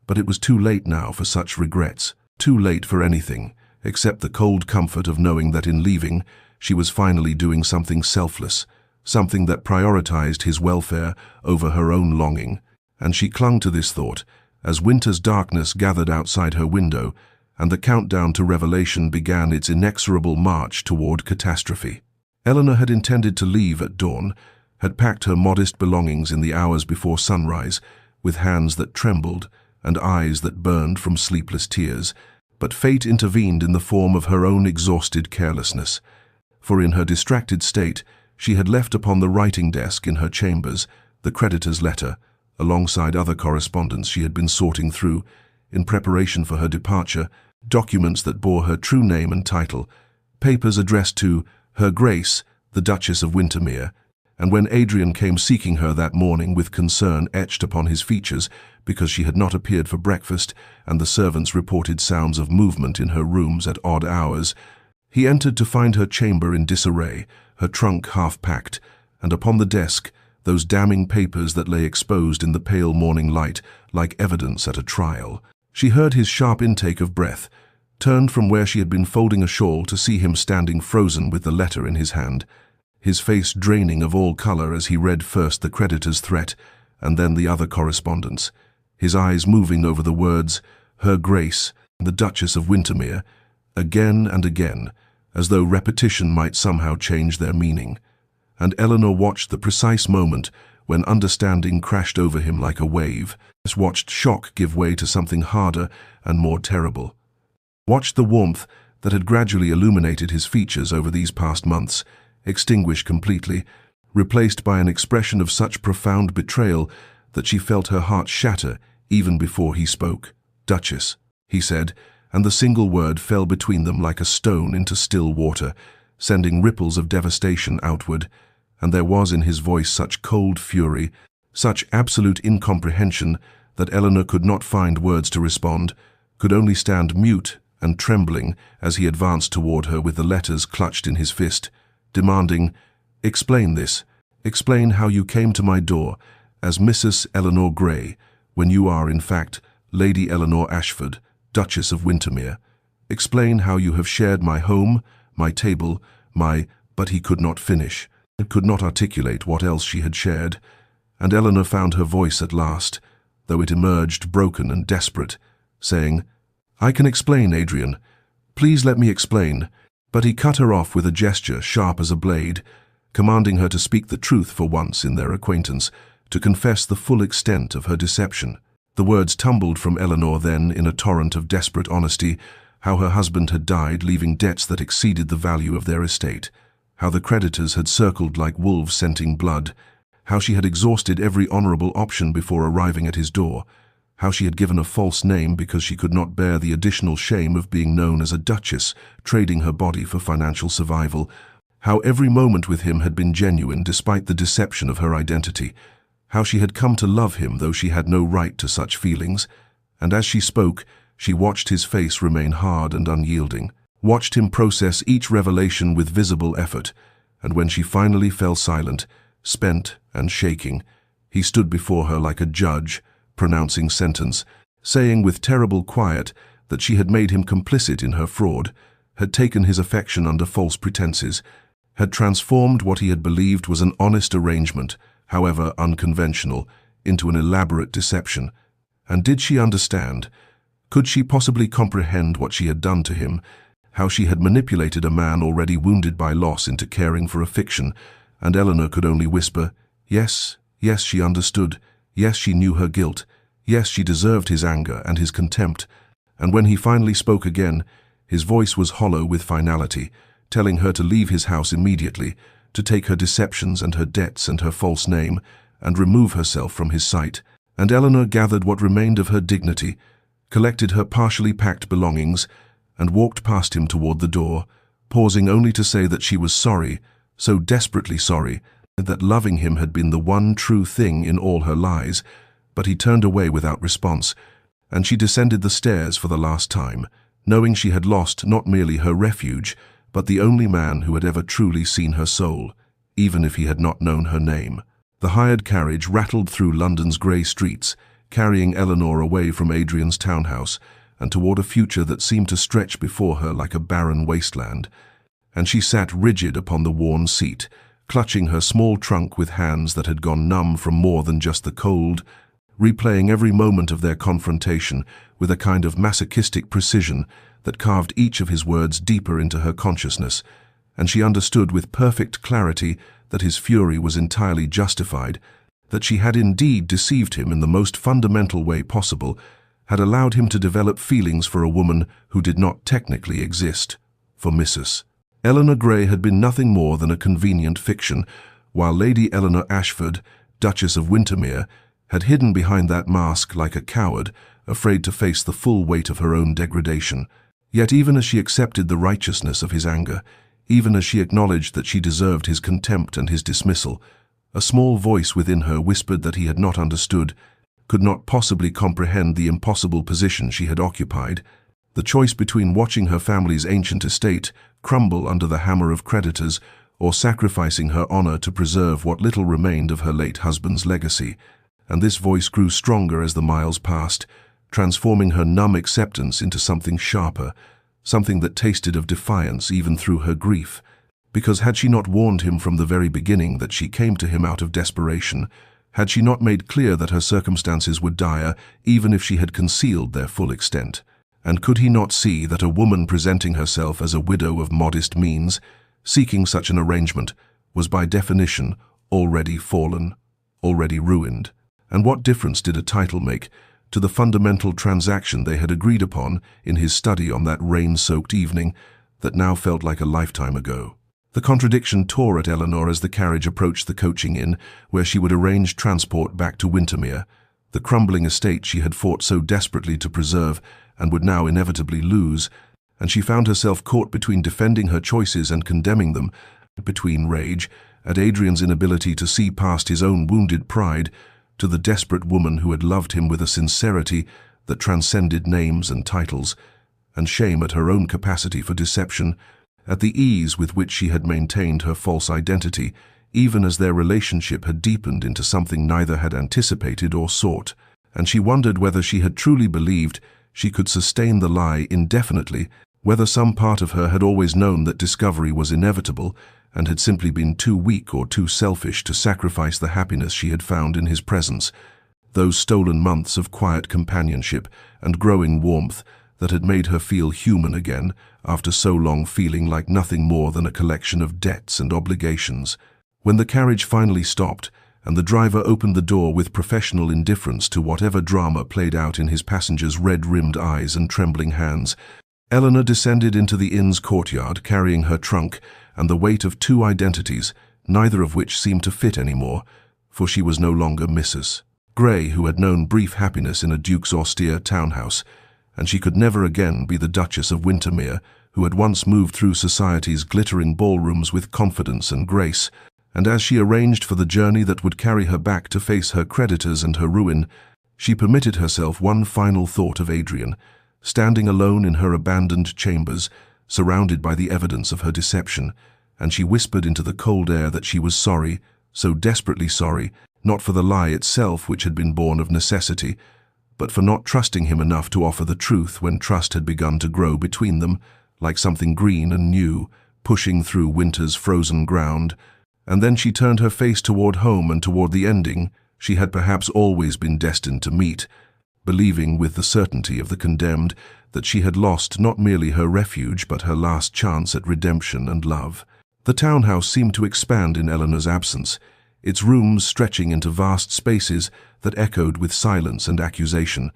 S1: But it was too late now for such regrets, too late for anything, except the cold comfort of knowing that in leaving, she was finally doing something selfless, something that prioritized his welfare over her own longing. And she clung to this thought as winter's darkness gathered outside her window and the countdown to revelation began its inexorable march toward catastrophe. Eleanor had intended to leave at dawn, had packed her modest belongings in the hours before sunrise, with hands that trembled and eyes that burned from sleepless tears, but fate intervened in the form of her own exhausted carelessness. For in her distracted state, she had left upon the writing desk in her chambers the creditor's letter, alongside other correspondence she had been sorting through, in preparation for her departure, documents that bore her true name and title, papers addressed to Her Grace, the Duchess of Wintermere, and when Adrian came seeking her that morning with concern etched upon his features because she had not appeared for breakfast and the servants reported sounds of movement in her rooms at odd hours, he entered to find her chamber in disarray, her trunk half-packed, and upon the desk those damning papers that lay exposed in the pale morning light like evidence at a trial. She heard his sharp intake of breath, turned from where she had been folding a shawl to see him standing frozen with the letter in his hand, his face draining of all color as he read first the creditor's threat and then the other correspondence, his eyes moving over the words, Her Grace, the Duchess of Wintermere, again and again, as though repetition might somehow change their meaning. And Eleanor watched the precise moment when understanding crashed over him like a wave, watched shock give way to something harder and more terrible, watched the warmth that had gradually illuminated his features over these past months extinguish completely, replaced by an expression of such profound betrayal that she felt her heart shatter even before he spoke. Duchess, he said, and the single word fell between them like a stone into still water, sending ripples of devastation outward, and there was in his voice such cold fury, such absolute incomprehension that Eleanor could not find words to respond, could only stand mute and trembling as he advanced toward her with the letters clutched in his fist, demanding, Explain this. Explain how you came to my door as Mrs. Eleanor Grey, when you are, in fact, Lady Eleanor Ashford, Duchess of Wintermere. Explain how you have shared my home, my table, my— But he could not finish, and could not articulate what else she had shared, and Eleanor found her voice at last, though it emerged broken and desperate, saying, I can explain, Adrian. Please let me explain. But he cut her off with a gesture sharp as a blade, commanding her to speak the truth for once in their acquaintance, to confess the full extent of her deception. The words tumbled from Eleanor then in a torrent of desperate honesty, how her husband had died, leaving debts that exceeded the value of their estate, how the creditors had circled like wolves scenting blood, how she had exhausted every honorable option before arriving at his door, how she had given a false name because she could not bear the additional shame of being known as a duchess, trading her body for financial survival, how every moment with him had been genuine despite the deception of her identity, how she had come to love him though she had no right to such feelings. And as she spoke, she watched his face remain hard and unyielding, watched him process each revelation with visible effort, and when she finally fell silent, spent and shaking, he stood before her like a judge, pronouncing sentence, saying with terrible quiet that she had made him complicit in her fraud, had taken his affection under false pretenses, had transformed what he had believed was an honest arrangement, however unconventional, into an elaborate deception. And did she understand? Could she possibly comprehend what she had done to him, how she had manipulated a man already wounded by loss into caring for a fiction? And Eleanor could only whisper, yes, yes, she understood, yes, she knew her guilt, yes, she deserved his anger and his contempt. And when he finally spoke again, his voice was hollow with finality, telling her to leave his house immediately, to take her deceptions and her debts and her false name, and remove herself from his sight. And Eleanor gathered what remained of her dignity, collected her partially packed belongings, and walked past him toward the door, pausing only to say that she was sorry, so desperately sorry, that loving him had been the one true thing in all her lies. But he turned away without response, and she descended the stairs for the last time, knowing she had lost not merely her refuge, but the only man who had ever truly seen her soul, even if he had not known her name. The hired carriage rattled through London's grey streets, carrying Eleanor away from Adrian's townhouse and toward a future that seemed to stretch before her like a barren wasteland. And she sat rigid upon the worn seat, clutching her small trunk with hands that had gone numb from more than just the cold, replaying every moment of their confrontation with a kind of masochistic precision that carved each of his words deeper into her consciousness. And she understood with perfect clarity that his fury was entirely justified, that she had indeed deceived him in the most fundamental way possible, had allowed him to develop feelings for a woman who did not technically exist, for Mrs. Eleanor Grey had been nothing more than a convenient fiction, while Lady Eleanor Ashford, Duchess of Wintermere, had hidden behind that mask like a coward, afraid to face the full weight of her own degradation. Yet even as she accepted the righteousness of his anger, even as she acknowledged that she deserved his contempt and his dismissal, a small voice within her whispered that he had not understood, could not possibly comprehend the impossible position she had occupied. The choice between watching her family's ancient estate crumble under the hammer of creditors or sacrificing her honor to preserve what little remained of her late husband's legacy. And this voice grew stronger as the miles passed, transforming her numb acceptance into something sharper, something that tasted of defiance even through her grief. Because had she not warned him from the very beginning that she came to him out of desperation? Had she not made clear that her circumstances were dire even if she had concealed their full extent? And could he not see that a woman presenting herself as a widow of modest means, seeking such an arrangement, was by definition already fallen, already ruined? And what difference did a title make to the fundamental transaction they had agreed upon in his study on that rain-soaked evening that now felt like a lifetime ago? The contradiction tore at Eleanor as the carriage approached the coaching inn where she would arrange transport back to Wintermere, the crumbling estate she had fought so desperately to preserve and would now inevitably lose, and she found herself caught between defending her choices and condemning them, between rage at Adrian's inability to see past his own wounded pride to the desperate woman who had loved him with a sincerity that transcended names and titles, and shame at her own capacity for deception, at the ease with which she had maintained her false identity, even as their relationship had deepened into something neither had anticipated or sought. And she wondered whether she had truly believed she could sustain the lie indefinitely, whether some part of her had always known that discovery was inevitable and had simply been too weak or too selfish to sacrifice the happiness she had found in his presence, those stolen months of quiet companionship and growing warmth that had made her feel human again after so long feeling like nothing more than a collection of debts and obligations. When the carriage finally stopped, and the driver opened the door with professional indifference to whatever drama played out in his passenger's red-rimmed eyes and trembling hands, Eleanor descended into the inn's courtyard carrying her trunk and the weight of 2 identities, neither of which seemed to fit anymore, for she was no longer Mrs. Grey, who had known brief happiness in a duke's austere townhouse, and she could never again be the Duchess of Wintermere, who had once moved through society's glittering ballrooms with confidence and grace. And as she arranged for the journey that would carry her back to face her creditors and her ruin, she permitted herself one final thought of Adrian, standing alone in her abandoned chambers, surrounded by the evidence of her deception, and she whispered into the cold air that she was sorry, so desperately sorry, not for the lie itself which had been born of necessity, but for not trusting him enough to offer the truth when trust had begun to grow between them, like something green and new, pushing through winter's frozen ground. And then she turned her face toward home and toward the ending she had perhaps always been destined to meet, believing with the certainty of the condemned that she had lost not merely her refuge but her last chance at redemption and love. The townhouse seemed to expand in Eleanor's absence, its rooms stretching into vast spaces that echoed with silence and accusation,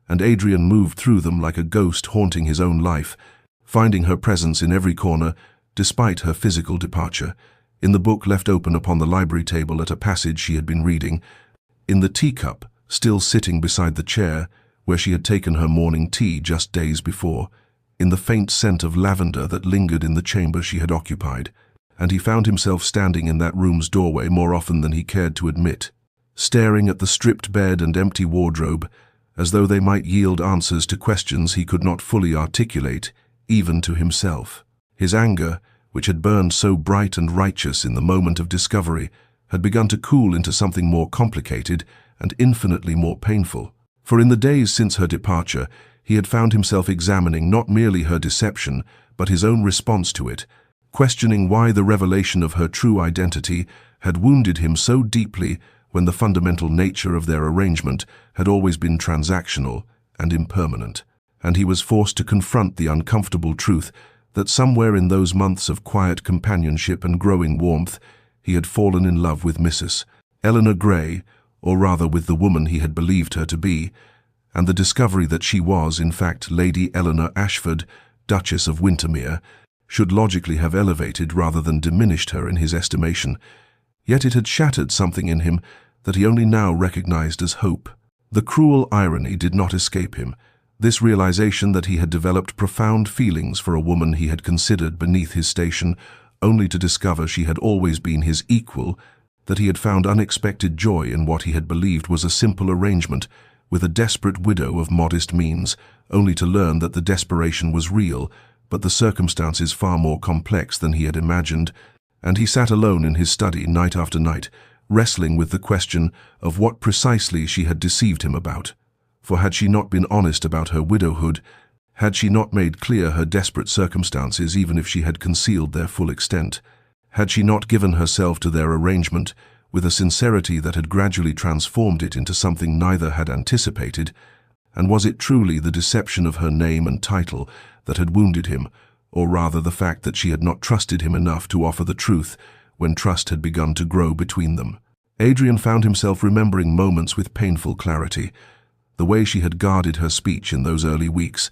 S1: and Adrian moved through them like a ghost haunting his own life, finding her presence in every corner despite her physical departure. In the book left open upon the library table at a passage she had been reading, in the teacup still sitting beside the chair where she had taken her morning tea just days before, in the faint scent of lavender that lingered in the chamber she had occupied, and he found himself standing in that room's doorway more often than he cared to admit, staring at the stripped bed and empty wardrobe, as though they might yield answers to questions he could not fully articulate, even to himself. His anger, which had burned so bright and righteous in the moment of discovery, had begun to cool into something more complicated and infinitely more painful. For in the days since her departure, he had found himself examining not merely her deception, but his own response to it, questioning why the revelation of her true identity had wounded him so deeply when the fundamental nature of their arrangement had always been transactional and impermanent. And he was forced to confront the uncomfortable truth that somewhere in those months of quiet companionship and growing warmth, he had fallen in love with Mrs. Eleanor Grey, or rather with the woman he had believed her to be, and the discovery that she was, in fact, Lady Eleanor Ashford, Duchess of Wintermere, should logically have elevated rather than diminished her in his estimation. Yet it had shattered something in him that he only now recognized as hope. The cruel irony did not escape him, this realization that he had developed profound feelings for a woman he had considered beneath his station, only to discover she had always been his equal, that he had found unexpected joy in what he had believed was a simple arrangement with a desperate widow of modest means, only to learn that the desperation was real, but the circumstances far more complex than he had imagined, and he sat alone in his study night after night, wrestling with the question of what precisely she had deceived him about. For had she not been honest about her widowhood, had she not made clear her desperate circumstances even if she had concealed their full extent, had she not given herself to their arrangement with a sincerity that had gradually transformed it into something neither had anticipated, and was it truly the deception of her name and title that had wounded him, or rather the fact that she had not trusted him enough to offer the truth when trust had begun to grow between them? Adrian found himself remembering moments with painful clarity, the way she had guarded her speech in those early weeks,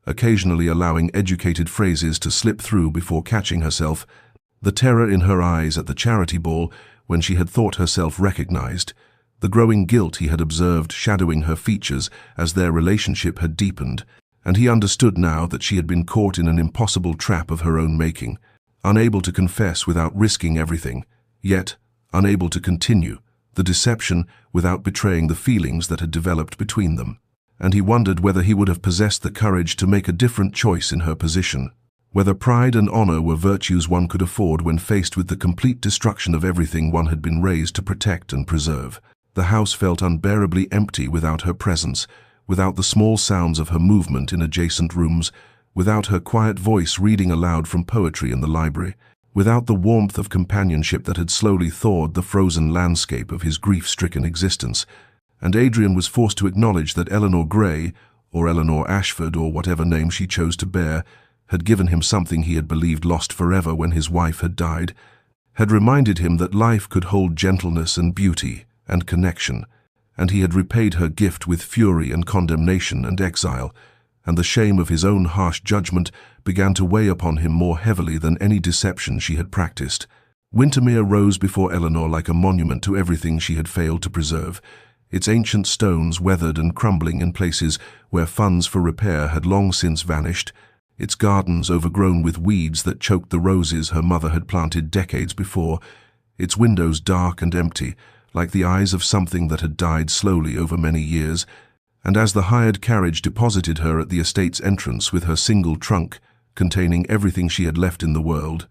S1: occasionally allowing educated phrases to slip through before catching herself, the terror in her eyes at the charity ball when she had thought herself recognized, the growing guilt he had observed shadowing her features as their relationship had deepened, and he understood now that she had been caught in an impossible trap of her own making, unable to confess without risking everything, yet unable to continue the deception without betraying the feelings that had developed between them. And he wondered whether he would have possessed the courage to make a different choice in her position, whether pride and honor were virtues one could afford when faced with the complete destruction of everything one had been raised to protect and preserve. The house felt unbearably empty without her presence, without the small sounds of her movement in adjacent rooms, without her quiet voice reading aloud from poetry in the library, without the warmth of companionship that had slowly thawed the frozen landscape of his grief-stricken existence. And Adrian was forced to acknowledge that Eleanor Grey, or Eleanor Ashford, or whatever name she chose to bear, had given him something he had believed lost forever when his wife had died, had reminded him that life could hold gentleness and beauty and connection, and he had repaid her gift with fury and condemnation and exile, and the shame of his own harsh judgment began to weigh upon him more heavily than any deception she had practiced. Windermere rose before Eleanor like a monument to everything she had failed to preserve, its ancient stones weathered and crumbling in places where funds for repair had long since vanished, its gardens overgrown with weeds that choked the roses her mother had planted decades before, its windows dark and empty, like the eyes of something that had died slowly over many years, and as the hired carriage deposited her at the estate's entrance with her single trunk, containing everything she had left in the world,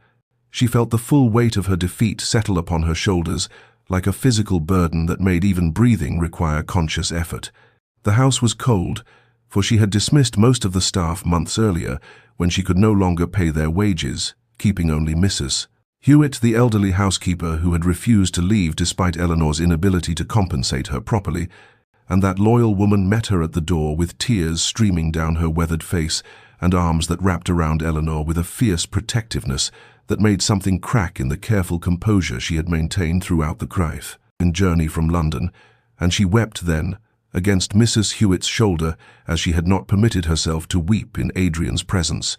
S1: she felt the full weight of her defeat settle upon her shoulders, like a physical burden that made even breathing require conscious effort. The house was cold, for she had dismissed most of the staff months earlier, when she could no longer pay their wages, keeping only Mrs. Hewitt, the elderly housekeeper who had refused to leave despite Eleanor's inability to compensate her properly, and that loyal woman met her at the door with tears streaming down her weathered face and arms that wrapped around Eleanor with a fierce protectiveness that made something crack in the careful composure she had maintained throughout the journey from London, and she wept then, against Mrs. Hewitt's shoulder, as she had not permitted herself to weep in Adrian's presence,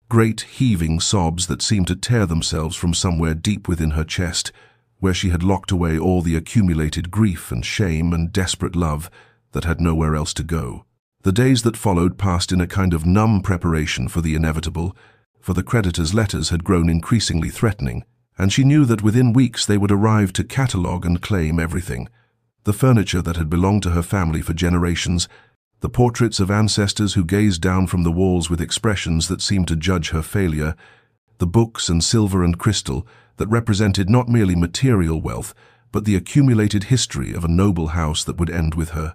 S1: great heaving sobs that seemed to tear themselves from somewhere deep within her chest, where she had locked away all the accumulated grief and shame and desperate love that had nowhere else to go. The days that followed passed in a kind of numb preparation for the inevitable, for the creditors' letters had grown increasingly threatening, and she knew that within weeks they would arrive to catalogue and claim everything. The furniture that had belonged to her family for generations, the portraits of ancestors who gazed down from the walls with expressions that seemed to judge her failure, the books and silver and crystal that represented not merely material wealth, but the accumulated history of a noble house that would end with her.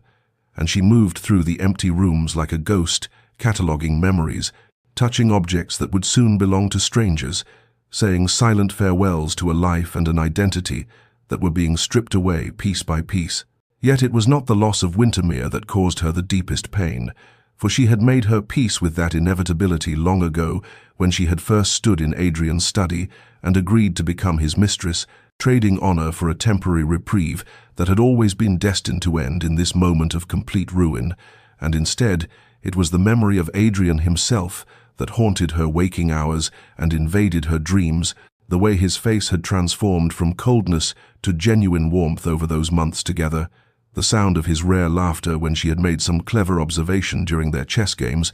S1: And she moved through the empty rooms like a ghost, cataloguing memories, touching objects that would soon belong to strangers, saying silent farewells to a life and an identity that were being stripped away piece by piece. Yet it was not the loss of Windermere that caused her the deepest pain, for she had made her peace with that inevitability long ago when she had first stood in Adrian's study and agreed to become his mistress, trading honor for a temporary reprieve that had always been destined to end in this moment of complete ruin, and instead it was the memory of Adrian himself that haunted her waking hours and invaded her dreams, the way his face had transformed from coldness to genuine warmth over those months together, the sound of his rare laughter when she had made some clever observation during their chess games,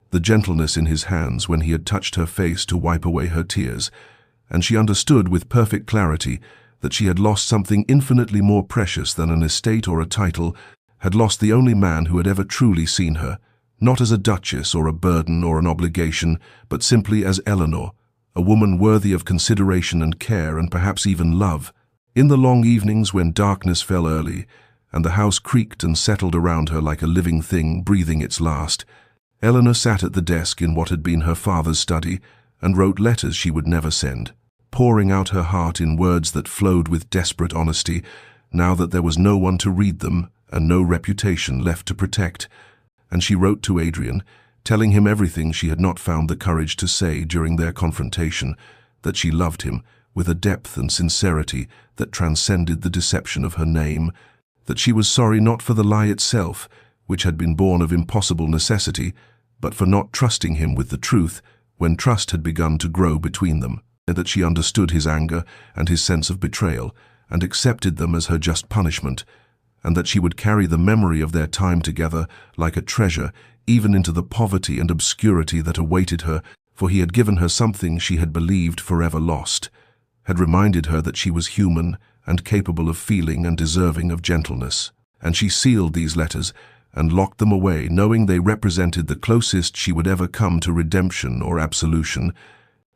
S1: the gentleness in his hands when he had touched her face to wipe away her tears, and she understood with perfect clarity that she had lost something infinitely more precious than an estate or a title, had lost the only man who had ever truly seen her, not as a duchess or a burden or an obligation, but simply as Eleanor, a woman worthy of consideration and care and perhaps even love. In the long evenings when darkness fell early, and the house creaked and settled around her like a living thing breathing its last, Eleanor sat at the desk in what had been her father's study and wrote letters she would never send, pouring out her heart in words that flowed with desperate honesty, now that there was no one to read them and no reputation left to protect. And she wrote to Adrian, telling him everything she had not found the courage to say during their confrontation, that she loved him with a depth and sincerity that transcended the deception of her name, that she was sorry not for the lie itself, which had been born of impossible necessity, but for not trusting him with the truth when trust had begun to grow between them, and that she understood his anger and his sense of betrayal, and accepted them as her just punishment, and that she would carry the memory of their time together like a treasure even into the poverty and obscurity that awaited her, for he had given her something she had believed forever lost, had reminded her that she was human and capable of feeling and deserving of gentleness. And she sealed these letters and locked them away, knowing they represented the closest she would ever come to redemption or absolution,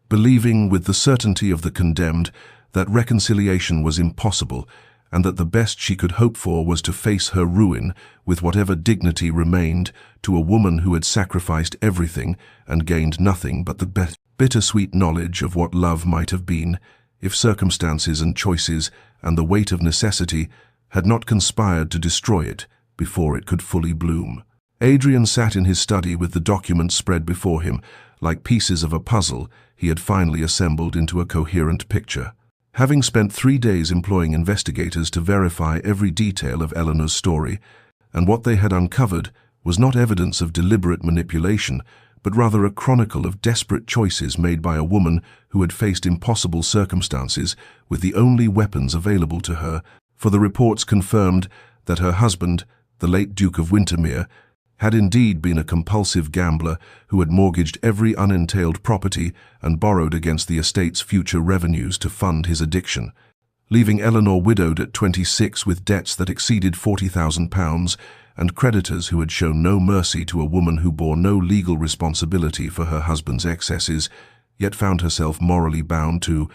S1: believing with the certainty of the condemned that reconciliation was impossible, and that the best she could hope for was to face her ruin with whatever dignity remained to a woman who had sacrificed everything and gained nothing but the bittersweet knowledge of what love might have been, if circumstances and choices and the weight of necessity had not conspired to destroy it before it could fully bloom. Adrian sat in his study with the documents spread before him, like pieces of a puzzle he had finally assembled into a coherent picture. Having spent 3 days employing investigators to verify every detail of Eleanor's story, and what they had uncovered was not evidence of deliberate manipulation, but rather a chronicle of desperate choices made by a woman who had faced impossible circumstances with the only weapons available to her, for the reports confirmed that her husband, the late Duke of Wintermere, had indeed been a compulsive gambler who had mortgaged every unentailed property and borrowed against the estate's future revenues to fund his addiction, leaving Eleanor widowed at 26 with debts that exceeded £40,000 and creditors who had shown no mercy to a woman who bore no legal responsibility for her husband's excesses, yet found herself morally bound to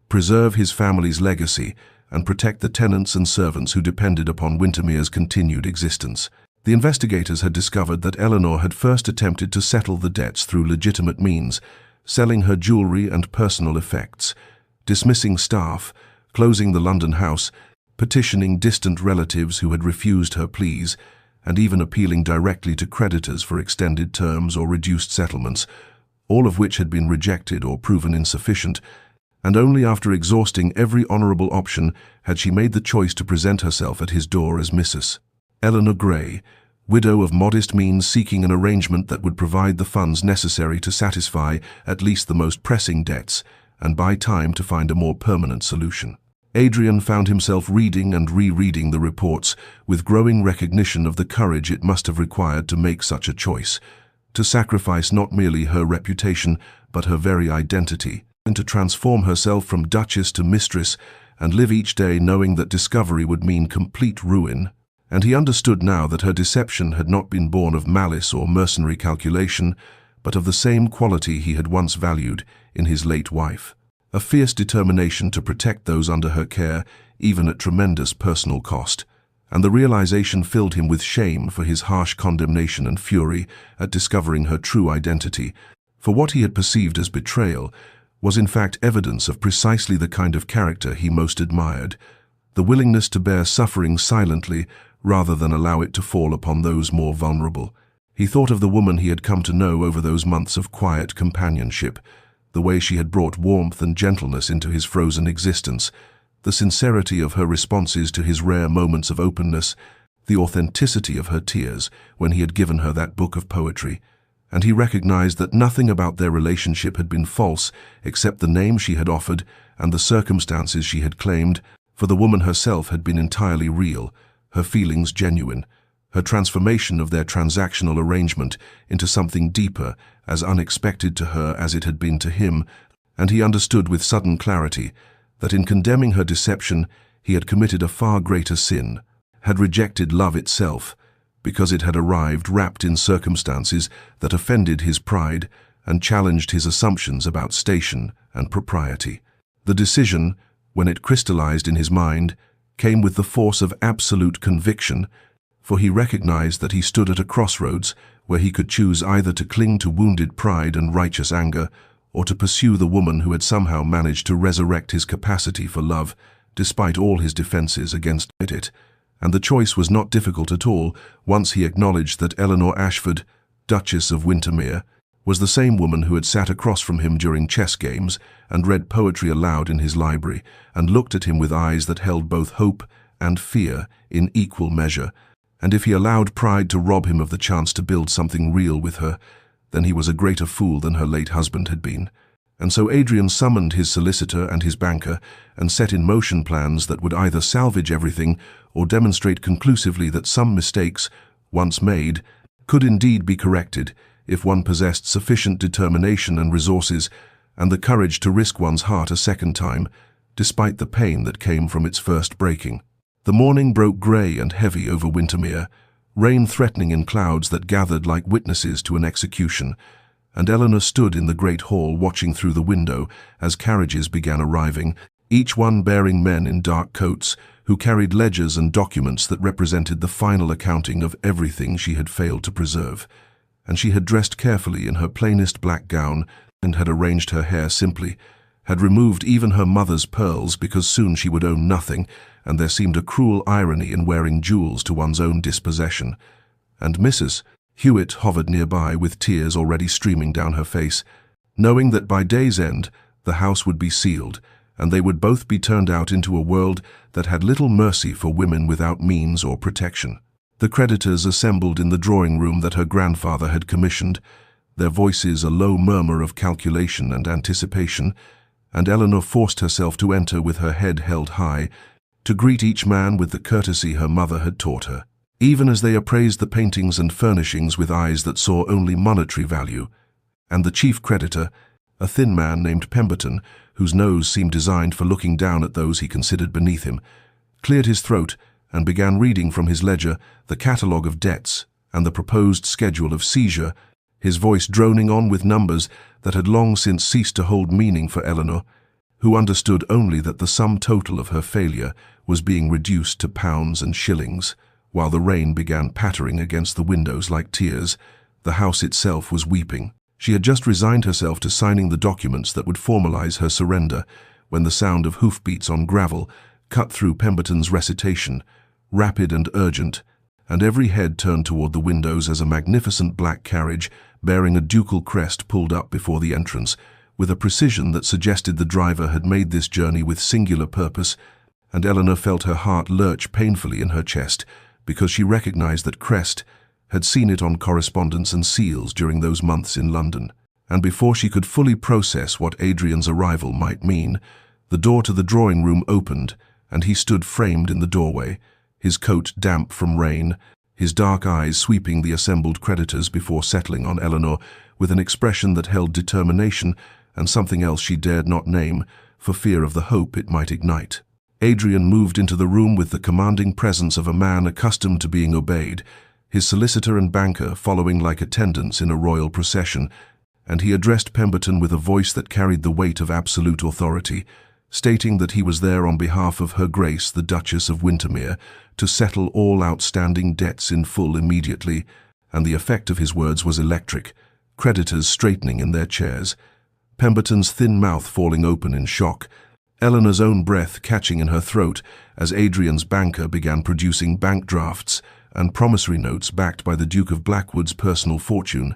S1: preserve his family's legacy and protect the tenants and servants who depended upon Wintermere's continued existence. The investigators had discovered that Eleanor had first attempted to settle the debts through legitimate means, selling her jewelry and personal effects, dismissing staff, closing the London house, petitioning distant relatives who had refused her pleas, and even appealing directly to creditors for extended terms or reduced settlements, all of which had been rejected or proven insufficient, and only after exhausting every honourable option had she made the choice to present herself at his door as Mistress. Eleanor Grey, widow of modest means seeking an arrangement that would provide the funds necessary to satisfy at least the most pressing debts and buy time to find a more permanent solution. Adrian found himself reading and rereading the reports with growing recognition of the courage it must have required to make such a choice, to sacrifice not merely her reputation but her very identity, and to transform herself from Duchess to Mistress and live each day knowing that discovery would mean complete ruin. And he understood now that her deception had not been born of malice or mercenary calculation, but of the same quality he had once valued in his late wife. A fierce determination to protect those under her care, even at tremendous personal cost, and the realization filled him with shame for his harsh condemnation and fury at discovering her true identity, for what he had perceived as betrayal was in fact evidence of precisely the kind of character he most admired, the willingness to bear suffering silently rather than allow it to fall upon those more vulnerable. He thought of the woman he had come to know over those months of quiet companionship, the way she had brought warmth and gentleness into his frozen existence, the sincerity of her responses to his rare moments of openness, the authenticity of her tears when he had given her that book of poetry, and he recognized that nothing about their relationship had been false except the name she had offered and the circumstances she had claimed, for the woman herself had been entirely real, her feelings genuine, her transformation of their transactional arrangement into something deeper, as unexpected to her as it had been to him, and he understood with sudden clarity that in condemning her deception he had committed a far greater sin, had rejected love itself, because it had arrived wrapped in circumstances that offended his pride and challenged his assumptions about station and propriety. The decision, when it crystallized in his mind, came with the force of absolute conviction, for he recognized that he stood at a crossroads where he could choose either to cling to wounded pride and righteous anger, or to pursue the woman who had somehow managed to resurrect his capacity for love, despite all his defenses against it. And the choice was not difficult at all once he acknowledged that Eleanor Ashford, Duchess of Wintermere, was the same woman who had sat across from him during chess games and read poetry aloud in his library and looked at him with eyes that held both hope and fear in equal measure. And if he allowed pride to rob him of the chance to build something real with her, then he was a greater fool than her late husband had been. And so Adrian summoned his solicitor and his banker and set in motion plans that would either salvage everything or demonstrate conclusively that some mistakes, once made, could indeed be corrected if one possessed sufficient determination and resources and the courage to risk one's heart a second time, despite the pain that came from its first breaking. The morning broke grey and heavy over Wintermere, rain threatening in clouds that gathered like witnesses to an execution, and Eleanor stood in the great hall watching through the window as carriages began arriving, each one bearing men in dark coats who carried ledgers and documents that represented the final accounting of everything she had failed to preserve. And she had dressed carefully in her plainest black gown and had arranged her hair simply, had removed even her mother's pearls because soon she would own nothing, and there seemed a cruel irony in wearing jewels to one's own dispossession. And Mrs. Hewitt hovered nearby with tears already streaming down her face, knowing that by day's end the house would be sealed, and they would both be turned out into a world that had little mercy for women without means or protection. The creditors assembled in the drawing room that her grandfather had commissioned, their voices a low murmur of calculation and anticipation, and Eleanor forced herself to enter with her head held high, to greet each man with the courtesy her mother had taught her. Even as they appraised the paintings and furnishings with eyes that saw only monetary value, and the chief creditor, a thin man named Pemberton, whose nose seemed designed for looking down at those he considered beneath him, cleared his throat and began reading from his ledger the catalogue of debts and the proposed schedule of seizure, his voice droning on with numbers that had long since ceased to hold meaning for Eleanor, who understood only that the sum total of her failure was being reduced to pounds and shillings. While the rain began pattering against the windows like tears, the house itself was weeping. She had just resigned herself to signing the documents that would formalize her surrender when the sound of hoofbeats on gravel cut through Pemberton's recitation, rapid and urgent, and every head turned toward the windows as a magnificent black carriage bearing a ducal crest pulled up before the entrance, with a precision that suggested the driver had made this journey with singular purpose, and Eleanor felt her heart lurch painfully in her chest, because she recognized that crest had seen it on correspondence and seals during those months in London. And before she could fully process what Adrian's arrival might mean, the door to the drawing room opened, and he stood framed in the doorway, his coat damp from rain, his dark eyes sweeping the assembled creditors before settling on Eleanor with an expression that held determination and something else she dared not name for fear of the hope it might ignite. Adrian moved into the room with the commanding presence of a man accustomed to being obeyed, his solicitor and banker following like attendants in a royal procession, and he addressed Pemberton with a voice that carried the weight of absolute authority, stating that he was there on behalf of Her Grace the Duchess of Wintermere to settle all outstanding debts in full immediately, and the effect of his words was electric, creditors straightening in their chairs, Pemberton's thin mouth falling open in shock, Eleanor's own breath catching in her throat as Adrian's banker began producing bank drafts and promissory notes backed by the Duke of Blackwood's personal fortune,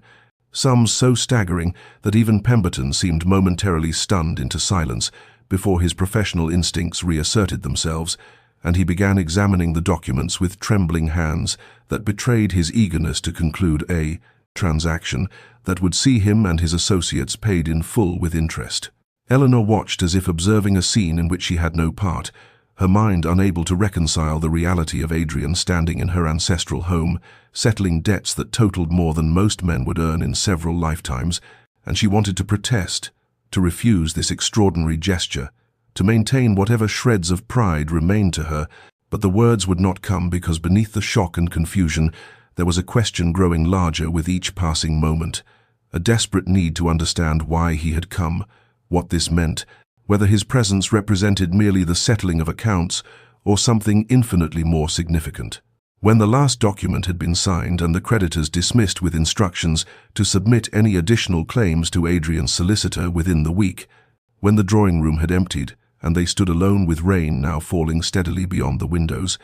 S1: sums so staggering that even Pemberton seemed momentarily stunned into silence before his professional instincts reasserted themselves, and he began examining the documents with trembling hands that betrayed his eagerness to conclude a transaction that would see him and his associates paid in full with interest. Eleanor watched as if observing a scene in which she had no part, her mind unable to reconcile the reality of Adrian standing in her ancestral home, settling debts that totaled more than most men would earn in several lifetimes, and she wanted to protest, to refuse this extraordinary gesture, to maintain whatever shreds of pride remained to her, but the words would not come because beneath the shock and confusion there was a question growing larger with each passing moment, a desperate need to understand why he had come, what this meant, whether his presence represented merely the settling of accounts or something infinitely more significant. When the last document had been signed and the creditors dismissed with instructions to submit any additional claims to Adrian's solicitor within the week, when the drawing room had emptied and they stood alone with rain now falling steadily beyond the windows,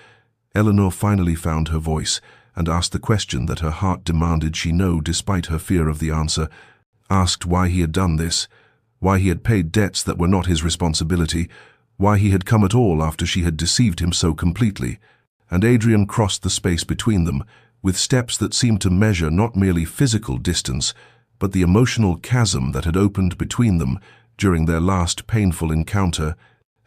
S1: Eleanor finally found her voice and asked the question that her heart demanded she know despite her fear of the answer, asked why he had done this, why he had paid debts that were not his responsibility, why he had come at all after she had deceived him so completely, and Adrian crossed the space between them with steps that seemed to measure not merely physical distance, but the emotional chasm that had opened between them during their last painful encounter,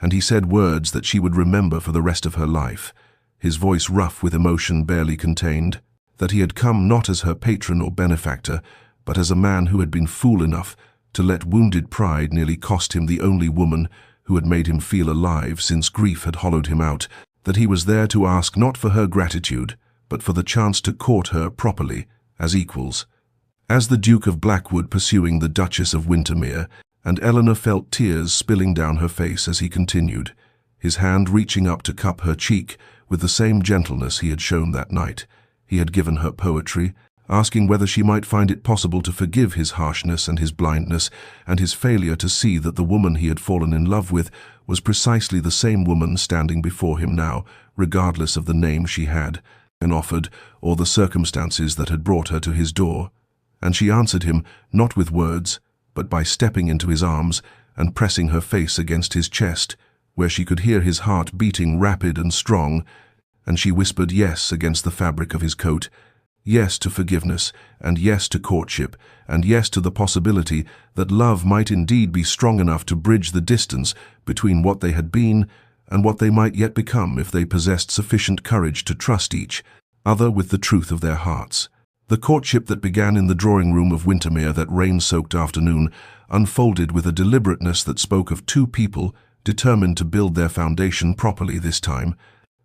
S1: and he said words that she would remember for the rest of her life, his voice rough with emotion barely contained, that he had come not as her patron or benefactor, but as a man who had been fool enough to let wounded pride nearly cost him the only woman who had made him feel alive since grief had hollowed him out, that he was there to ask not for her gratitude, but for the chance to court her properly, as equals. As the Duke of Blackwood pursuing the Duchess of Wintermere, and Eleanor felt tears spilling down her face as he continued, his hand reaching up to cup her cheek with the same gentleness he had shown that night. He had given her poetry, asking whether she might find it possible to forgive his harshness and his blindness and his failure to see that the woman he had fallen in love with was precisely the same woman standing before him now, regardless of the name she had and offered or the circumstances that had brought her to his door. And she answered him, not with words, but by stepping into his arms and pressing her face against his chest, where she could hear his heart beating rapid and strong, and she whispered yes against the fabric of his coat, yes to forgiveness, and yes to courtship, and yes to the possibility that love might indeed be strong enough to bridge the distance between what they had been and what they might yet become if they possessed sufficient courage to trust each other with the truth of their hearts. The courtship that began in the drawing-room of Windermere that rain-soaked afternoon unfolded with a deliberateness that spoke of two people determined to build their foundation properly this time.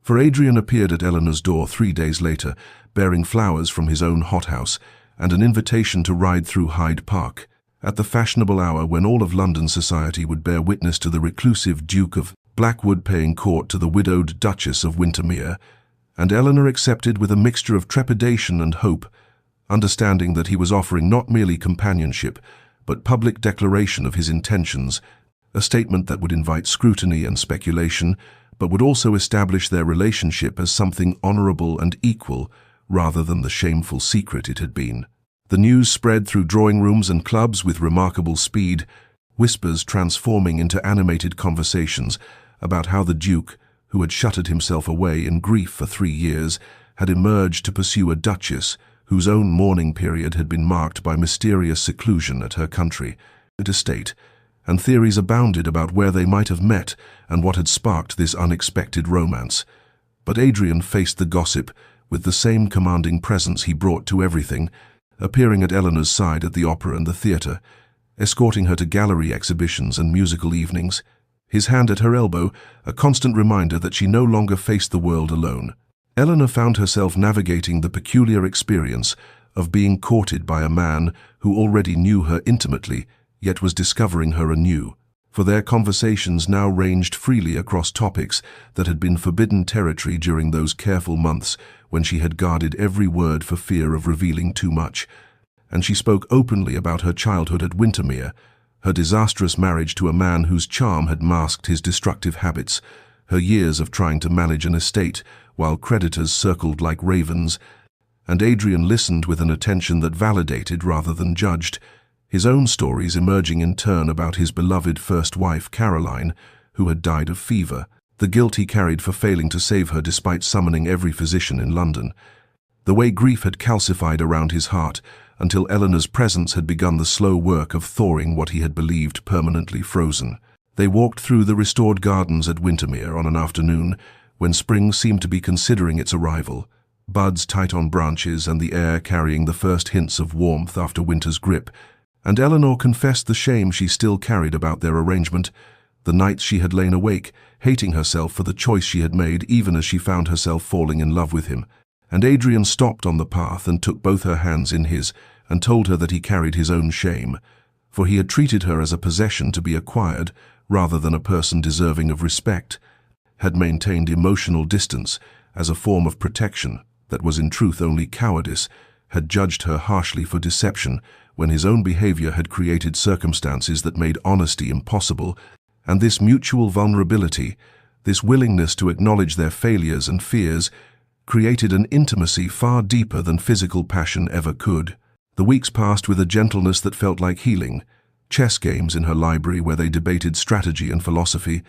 S1: For Adrian appeared at Eleanor's door 3 days later, bearing flowers from his own hothouse and an invitation to ride through Hyde Park, at the fashionable hour when all of London society would bear witness to the reclusive Duke of Blackwood paying court to the widowed Duchess of Windermere, and Eleanor accepted with a mixture of trepidation and hope, understanding that he was offering not merely companionship, but public declaration of his intentions, a statement that would invite scrutiny and speculation, but would also establish their relationship as something honorable and equal, rather than the shameful secret it had been. The news spread through drawing rooms and clubs with remarkable speed, whispers transforming into animated conversations about how the Duke, who had shuttered himself away in grief for 3 years, had emerged to pursue a Duchess whose own mourning period had been marked by mysterious seclusion at her country estate, and theories abounded about where they might have met and what had sparked this unexpected romance. But Adrian faced the gossip with the same commanding presence he brought to everything, appearing at Eleanor's side at the opera and the theatre, escorting her to gallery exhibitions and musical evenings, his hand at her elbow, a constant reminder that she no longer faced the world alone. Eleanor found herself navigating the peculiar experience of being courted by a man who already knew her intimately, yet was discovering her anew, for their conversations now ranged freely across topics that had been forbidden territory during those careful months when she had guarded every word for fear of revealing too much, and she spoke openly about her childhood at Windermere, her disastrous marriage to a man whose charm had masked his destructive habits, her years of trying to manage an estate while creditors circled like ravens, and Adrian listened with an attention that validated rather than judged, his own stories emerging in turn about his beloved first wife, Caroline, who had died of fever, the guilt he carried for failing to save her despite summoning every physician in London, the way grief had calcified around his heart until Eleanor's presence had begun the slow work of thawing what he had believed permanently frozen. They walked through the restored gardens at Windermere on an afternoon when spring seemed to be considering its arrival, buds tight on branches and the air carrying the first hints of warmth after winter's grip, and Eleanor confessed the shame she still carried about their arrangement, the nights she had lain awake, hating herself for the choice she had made even as she found herself falling in love with him. And Adrian stopped on the path and took both her hands in his and told her that he carried his own shame, for he had treated her as a possession to be acquired rather than a person deserving of respect, had maintained emotional distance as a form of protection that was in truth only cowardice, had judged her harshly for deception when his own behavior had created circumstances that made honesty impossible, and this mutual vulnerability, this willingness to acknowledge their failures and fears, created an intimacy far deeper than physical passion ever could. The weeks passed with a gentleness that felt like healing, chess games in her library where they debated strategy and philosophy,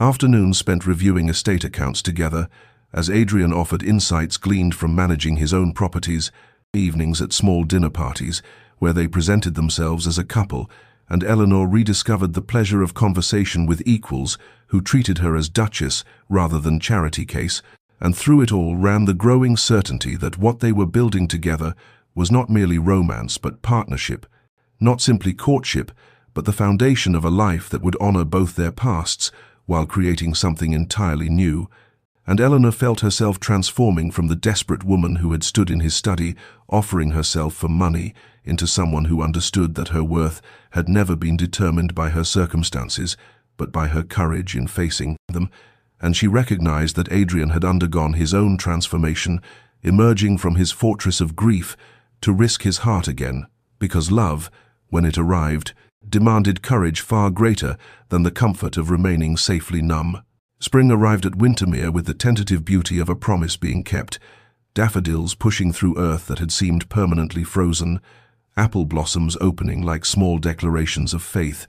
S1: afternoons spent reviewing estate accounts together, as Adrian offered insights gleaned from managing his own properties, evenings at small dinner parties, where they presented themselves as a couple, and Eleanor rediscovered the pleasure of conversation with equals who treated her as Duchess rather than charity case, and through it all ran the growing certainty that what they were building together was not merely romance but partnership, not simply courtship, but the foundation of a life that would honor both their pasts while creating something entirely new. And Eleanor felt herself transforming from the desperate woman who had stood in his study, offering herself for money, into someone who understood that her worth had never been determined by her circumstances, but by her courage in facing them, and she recognized that Adrian had undergone his own transformation, emerging from his fortress of grief to risk his heart again, because love, when it arrived, demanded courage far greater than the comfort of remaining safely numb. Spring arrived at Windermere with the tentative beauty of a promise being kept, daffodils pushing through earth that had seemed permanently frozen, apple blossoms opening like small declarations of faith,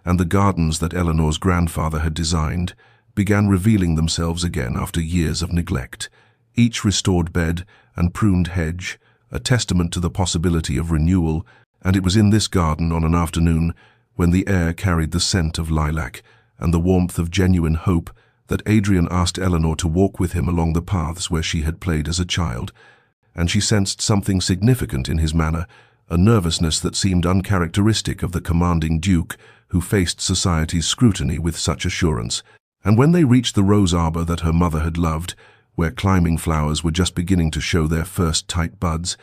S1: and the gardens that Eleanor's grandfather had designed began revealing themselves again after years of neglect. Each restored bed and pruned hedge, a testament to the possibility of renewal, and it was in this garden on an afternoon when the air carried the scent of lilac and the warmth of genuine hope that Adrian asked Eleanor to walk with him along the paths where she had played as a child, and she sensed something significant in his manner, a nervousness that seemed uncharacteristic of the commanding duke who faced society's scrutiny with such assurance. And when they reached the rose arbor that her mother had loved, where climbing flowers were just beginning to show their first tight buds,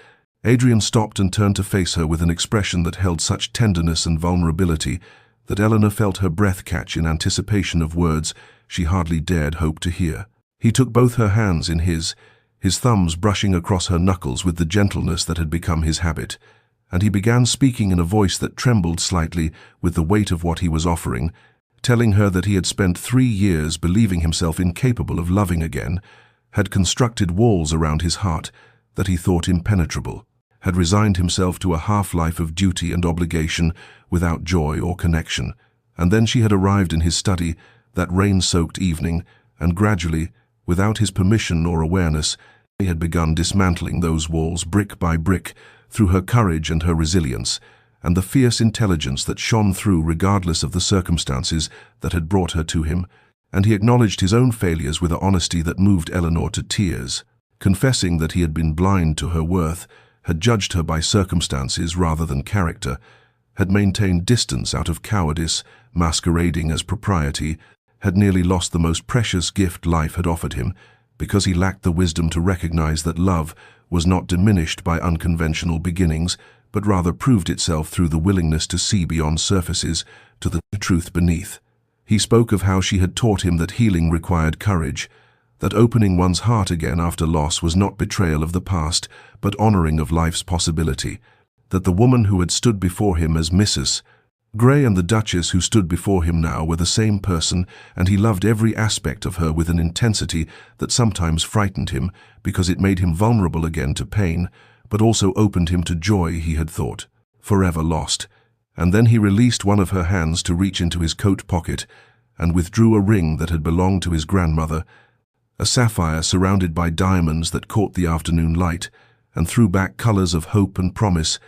S1: Adrian stopped and turned to face her with an expression that held such tenderness and vulnerability that Eleanor felt her breath catch in anticipation of words she hardly dared hope to hear. He took both her hands in his thumbs brushing across her knuckles with the gentleness that had become his habit, and he began speaking in a voice that trembled slightly with the weight of what he was offering, telling her that he had spent 3 years believing himself incapable of loving again, had constructed walls around his heart that he thought impenetrable, had resigned himself to a half-life of duty and obligation without joy or connection. And then she had arrived in his study that rain-soaked evening, and gradually, without his permission or awareness, he had begun dismantling those walls brick by brick through her courage and her resilience, and the fierce intelligence that shone through regardless of the circumstances that had brought her to him, and he acknowledged his own failures with an honesty that moved Eleanor to tears, confessing that he had been blind to her worth, had judged her by circumstances rather than character, had maintained distance out of cowardice, masquerading as propriety, had nearly lost the most precious gift life had offered him, because he lacked the wisdom to recognize that love was not diminished by unconventional beginnings, but rather proved itself through the willingness to see beyond surfaces to the truth beneath. He spoke of how she had taught him that healing required courage, that opening one's heart again after loss was not betrayal of the past, but honoring of life's possibility, that the woman who had stood before him as Mistress Grey and the Duchess who stood before him now were the same person, and he loved every aspect of her with an intensity that sometimes frightened him because it made him vulnerable again to pain, but also opened him to joy he had thought forever lost. And then he released one of her hands to reach into his coat pocket and withdrew a ring that had belonged to his grandmother, a sapphire surrounded by diamonds that caught the afternoon light and threw back colors of hope and promise,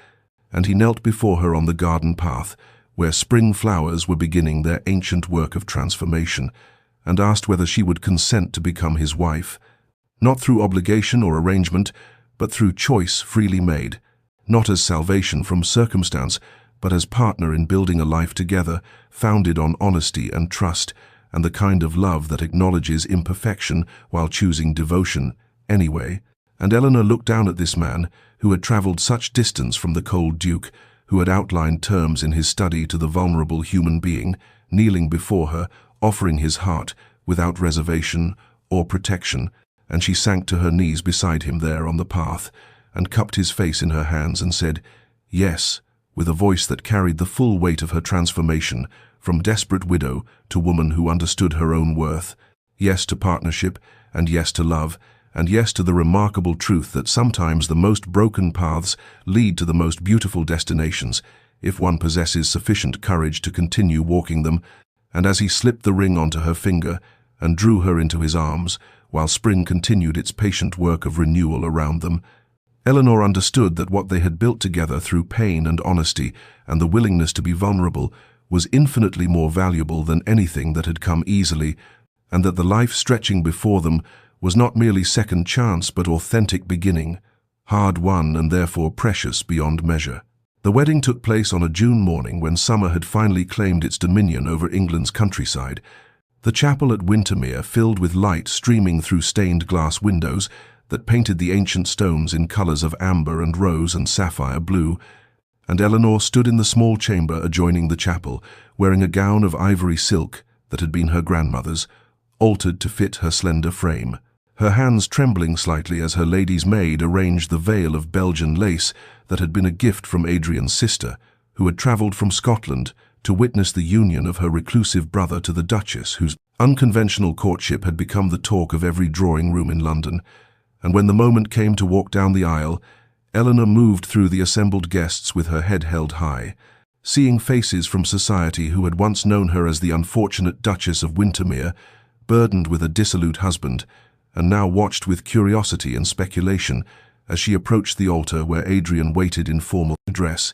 S1: and he knelt before her on the garden path, where spring flowers were beginning their ancient work of transformation, and asked whether she would consent to become his wife, not through obligation or arrangement, but through choice freely made, not as salvation from circumstance, but as partner in building a life together, founded on honesty and trust, and the kind of love that acknowledges imperfection while choosing devotion anyway. And Eleanor looked down at this man, who had travelled such distance from the cold duke, who had outlined terms in his study to the vulnerable human being, kneeling before her, offering his heart without reservation or protection, and she sank to her knees beside him there on the path, and cupped his face in her hands and said, "Yes," with a voice that carried the full weight of her transformation from desperate widow to woman who understood her own worth, yes to partnership, and yes to love, and yes to the remarkable truth that sometimes the most broken paths lead to the most beautiful destinations, if one possesses sufficient courage to continue walking them. And as he slipped the ring onto her finger and drew her into his arms, while spring continued its patient work of renewal around them, Eleanor understood that what they had built together through pain and honesty and the willingness to be vulnerable was infinitely more valuable than anything that had come easily, and that the life stretching before them was not merely second chance but authentic beginning, hard-won and therefore precious beyond measure. The wedding took place on a June morning when summer had finally claimed its dominion over England's countryside. The chapel at Wintermere filled with light streaming through stained glass windows that painted the ancient stones in colours of amber and rose and sapphire blue, and Eleanor stood in the small chamber adjoining the chapel, wearing a gown of ivory silk that had been her grandmother's, altered to fit her slender frame, her hands trembling slightly as her lady's maid arranged the veil of Belgian lace that had been a gift from Adrian's sister, who had travelled from Scotland to witness the union of her reclusive brother to the Duchess, whose unconventional courtship had become the talk of every drawing-room in London. And when the moment came to walk down the aisle, Eleanor moved through the assembled guests with her head held high, seeing faces from society who had once known her as the unfortunate Duchess of Wintermere, burdened with a dissolute husband, and now watched with curiosity and speculation as she approached the altar where Adrian waited in formal dress,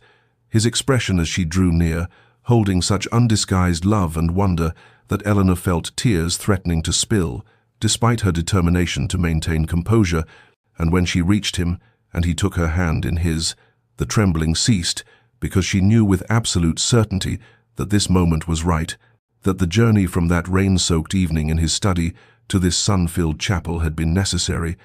S1: his expression as she drew near, holding such undisguised love and wonder that Eleanor felt tears threatening to spill, despite her determination to maintain composure, and when she reached him and he took her hand in his, the trembling ceased, because she knew with absolute certainty that this moment was right, that the journey from that rain-soaked evening in his study to this sun-filled chapel had been necessary,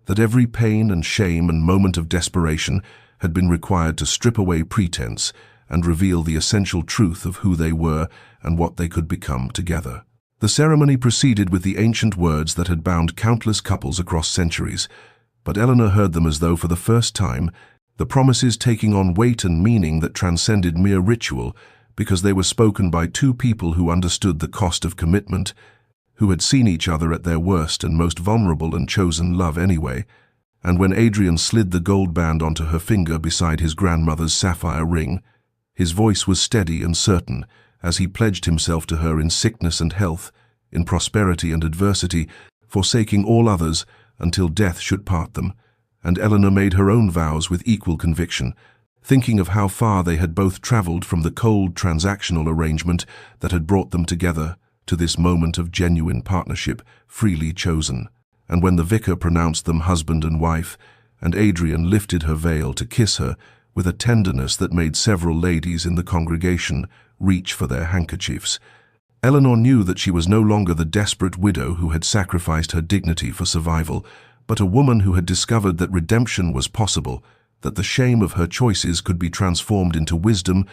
S1: that every pain and shame and moment of desperation had been required to strip away pretense and reveal the essential truth of who they were and what they could become together. The ceremony proceeded with the ancient words that had bound countless couples across centuries, but Eleanor heard them as though for the first time, the promises taking on weight and meaning that transcended mere ritual, because they were spoken by two people who understood the cost of commitment, who had seen each other at their worst and most vulnerable and chosen love anyway. And when Adrian slid the gold band onto her finger beside his grandmother's sapphire ring, his voice was steady and certain as he pledged himself to her in sickness and health, in prosperity and adversity, forsaking all others until death should part them. And Eleanor made her own vows with equal conviction, thinking of how far they had both traveled from the cold transactional arrangement that had brought them together to this moment of genuine partnership, freely chosen. And when the vicar pronounced them husband and wife, and Adrian lifted her veil to kiss her with a tenderness that made several ladies in the congregation reach for their handkerchiefs, Eleanor knew that she was no longer the desperate widow who had sacrificed her dignity for survival, but a woman who had discovered that redemption was possible, that the shame of her choices could be transformed into wisdom,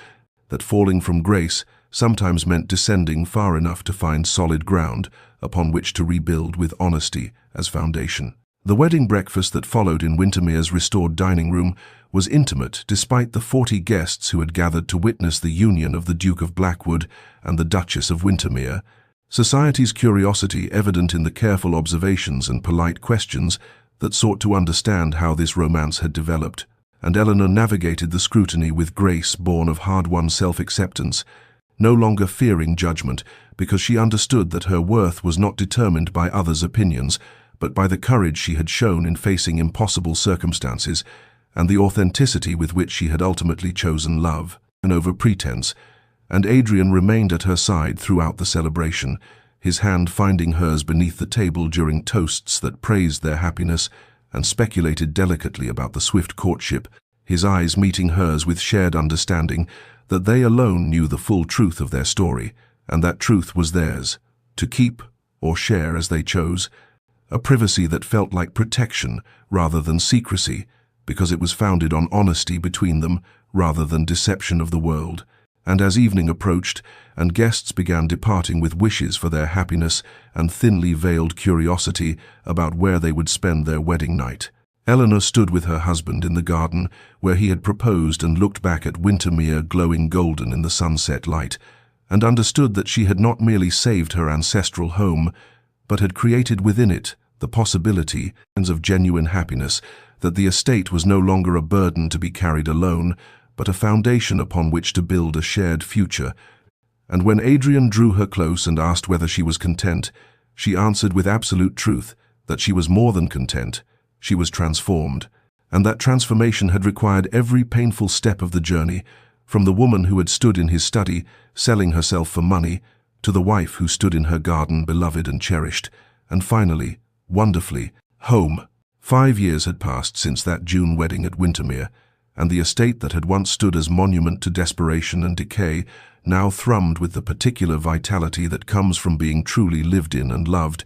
S1: that falling from grace sometimes meant descending far enough to find solid ground upon which to rebuild with honesty as foundation. The wedding breakfast that followed in Wintermere's restored dining room was intimate despite the 40 guests who had gathered to witness the union of the Duke of Blackwood and the Duchess of Wintermere. Society's curiosity evident in the careful observations and polite questions that sought to understand how this romance had developed, and Eleanor navigated the scrutiny with grace born of hard-won self-acceptance, no longer fearing judgment because she understood that her worth was not determined by others' opinions, but by the courage she had shown in facing impossible circumstances and the authenticity with which she had ultimately chosen love and over pretense. And Adrian remained at her side throughout the celebration, his hand finding hers beneath the table during toasts that praised their happiness and speculated delicately about the swift courtship, his eyes meeting hers with shared understanding that they alone knew the full truth of their story, and that truth was theirs, to keep or share as they chose, a privacy that felt like protection rather than secrecy, because it was founded on honesty between them rather than deception of the world. And as evening approached, and guests began departing with wishes for their happiness and thinly veiled curiosity about where they would spend their wedding night, Eleanor stood with her husband in the garden where he had proposed and looked back at Wintermere glowing golden in the sunset light, and understood that she had not merely saved her ancestral home, but had created within it the possibility of genuine happiness, that the estate was no longer a burden to be carried alone, but a foundation upon which to build a shared future. And when Adrian drew her close and asked whether she was content, she answered with absolute truth that she was more than content, she was transformed, and that transformation had required every painful step of the journey, from the woman who had stood in his study, selling herself for money, to the wife who stood in her garden, beloved and cherished, and finally, wonderfully, home. 5 years had passed since that June wedding at Wintermere, and the estate that had once stood as monument to desperation and decay now thrummed with the particular vitality that comes from being truly lived in and loved,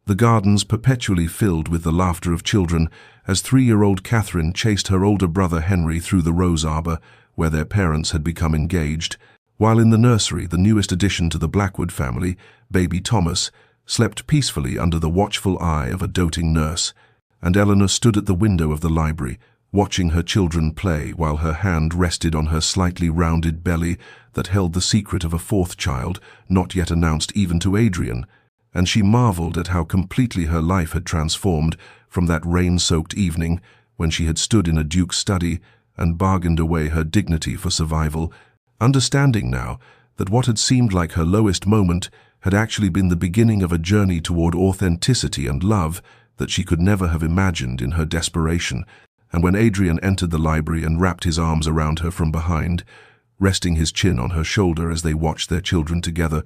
S1: the gardens perpetually filled with the laughter of children as 3-year-old Catherine chased her older brother Henry through the rose arbor where their parents had become engaged, while in the nursery the newest addition to the Blackwood family, baby Thomas, slept peacefully under the watchful eye of a doting nurse, and Eleanor stood at the window of the library, watching her children play while her hand rested on her slightly rounded belly that held the secret of a 4th child, not yet announced even to Adrian, and she marveled at how completely her life had transformed from that rain-soaked evening when she had stood in a duke's study and bargained away her dignity for survival, understanding now that what had seemed like her lowest moment had actually been the beginning of a journey toward authenticity and love that she could never have imagined in her desperation. And when Adrian entered the library and wrapped his arms around her from behind, resting his chin on her shoulder as they watched their children together,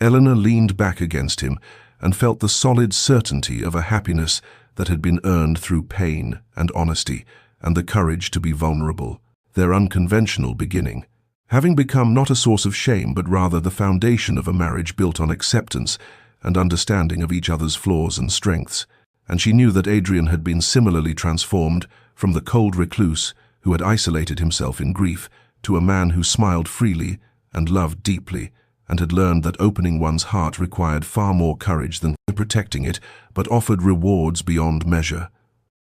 S1: Eleanor leaned back against him and felt the solid certainty of a happiness that had been earned through pain and honesty and the courage to be vulnerable, their unconventional beginning, having become not a source of shame but rather the foundation of a marriage built on acceptance and understanding of each other's flaws and strengths. And she knew that Adrian had been similarly transformed from the cold recluse who had isolated himself in grief to a man who smiled freely and loved deeply, and had learned that opening one's heart required far more courage than protecting it, but offered rewards beyond measure.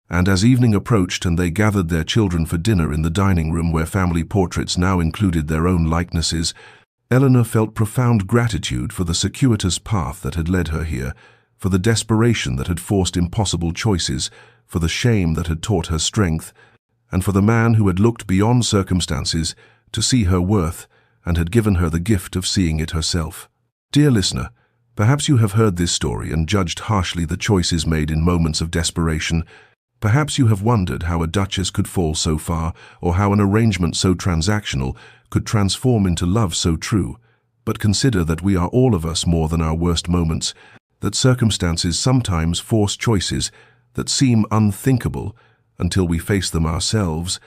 S1: And as evening approached and they gathered their children for dinner in the dining room where family portraits now included their own likenesses, Eleanor felt profound gratitude for the circuitous path that had led her here, for the desperation that had forced impossible choices, for the shame that had taught her strength, and for the man who had looked beyond circumstances to see her worth and had given her the gift of seeing it herself. Dear listener, perhaps you have heard this story and judged harshly the choices made in moments of desperation. Perhaps you have wondered how a duchess could fall so far, or how an arrangement so transactional could transform into love so true. But consider that we are all of us more than our worst moments, that circumstances sometimes force choices that seem unthinkable until we face them ourselves,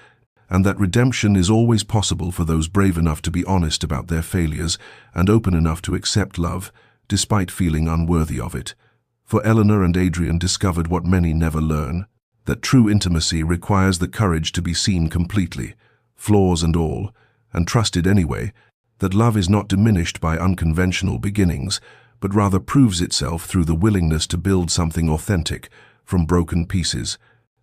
S1: and that redemption is always possible for those brave enough to be honest about their failures and open enough to accept love, despite feeling unworthy of it. For Eleanor and Adrian discovered what many never learn, that true intimacy requires the courage to be seen completely, flaws and all, and trusted anyway, that love is not diminished by unconventional beginnings, but rather proves itself through the willingness to build something authentic from broken pieces,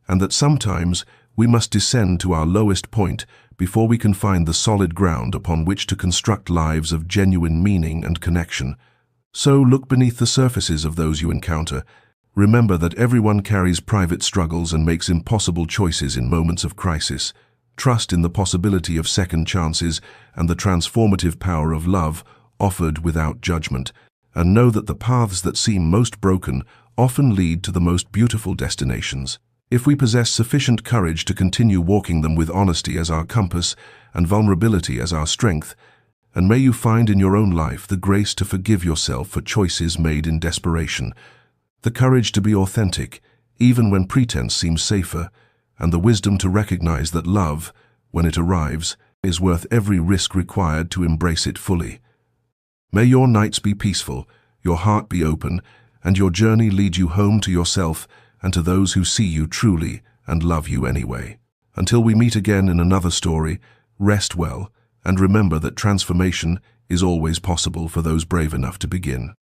S1: and that sometimes we must descend to our lowest point before we can find the solid ground upon which to construct lives of genuine meaning and connection. So look beneath the surfaces of those you encounter. Remember that everyone carries private struggles and makes impossible choices in moments of crisis. Trust in the possibility of second chances and the transformative power of love offered without judgment, and know that the paths that seem most broken often lead to the most beautiful destinations, if we possess sufficient courage to continue walking them with honesty as our compass and vulnerability as our strength. And may you find in your own life the grace to forgive yourself for choices made in desperation, the courage to be authentic, even when pretense seems safer, and the wisdom to recognize that love, when it arrives, is worth every risk required to embrace it fully. May your nights be peaceful, your heart be open, and your journey lead you home to yourself and to those who see you truly and love you anyway. Until we meet again in another story, rest well, and remember that transformation is always possible for those brave enough to begin.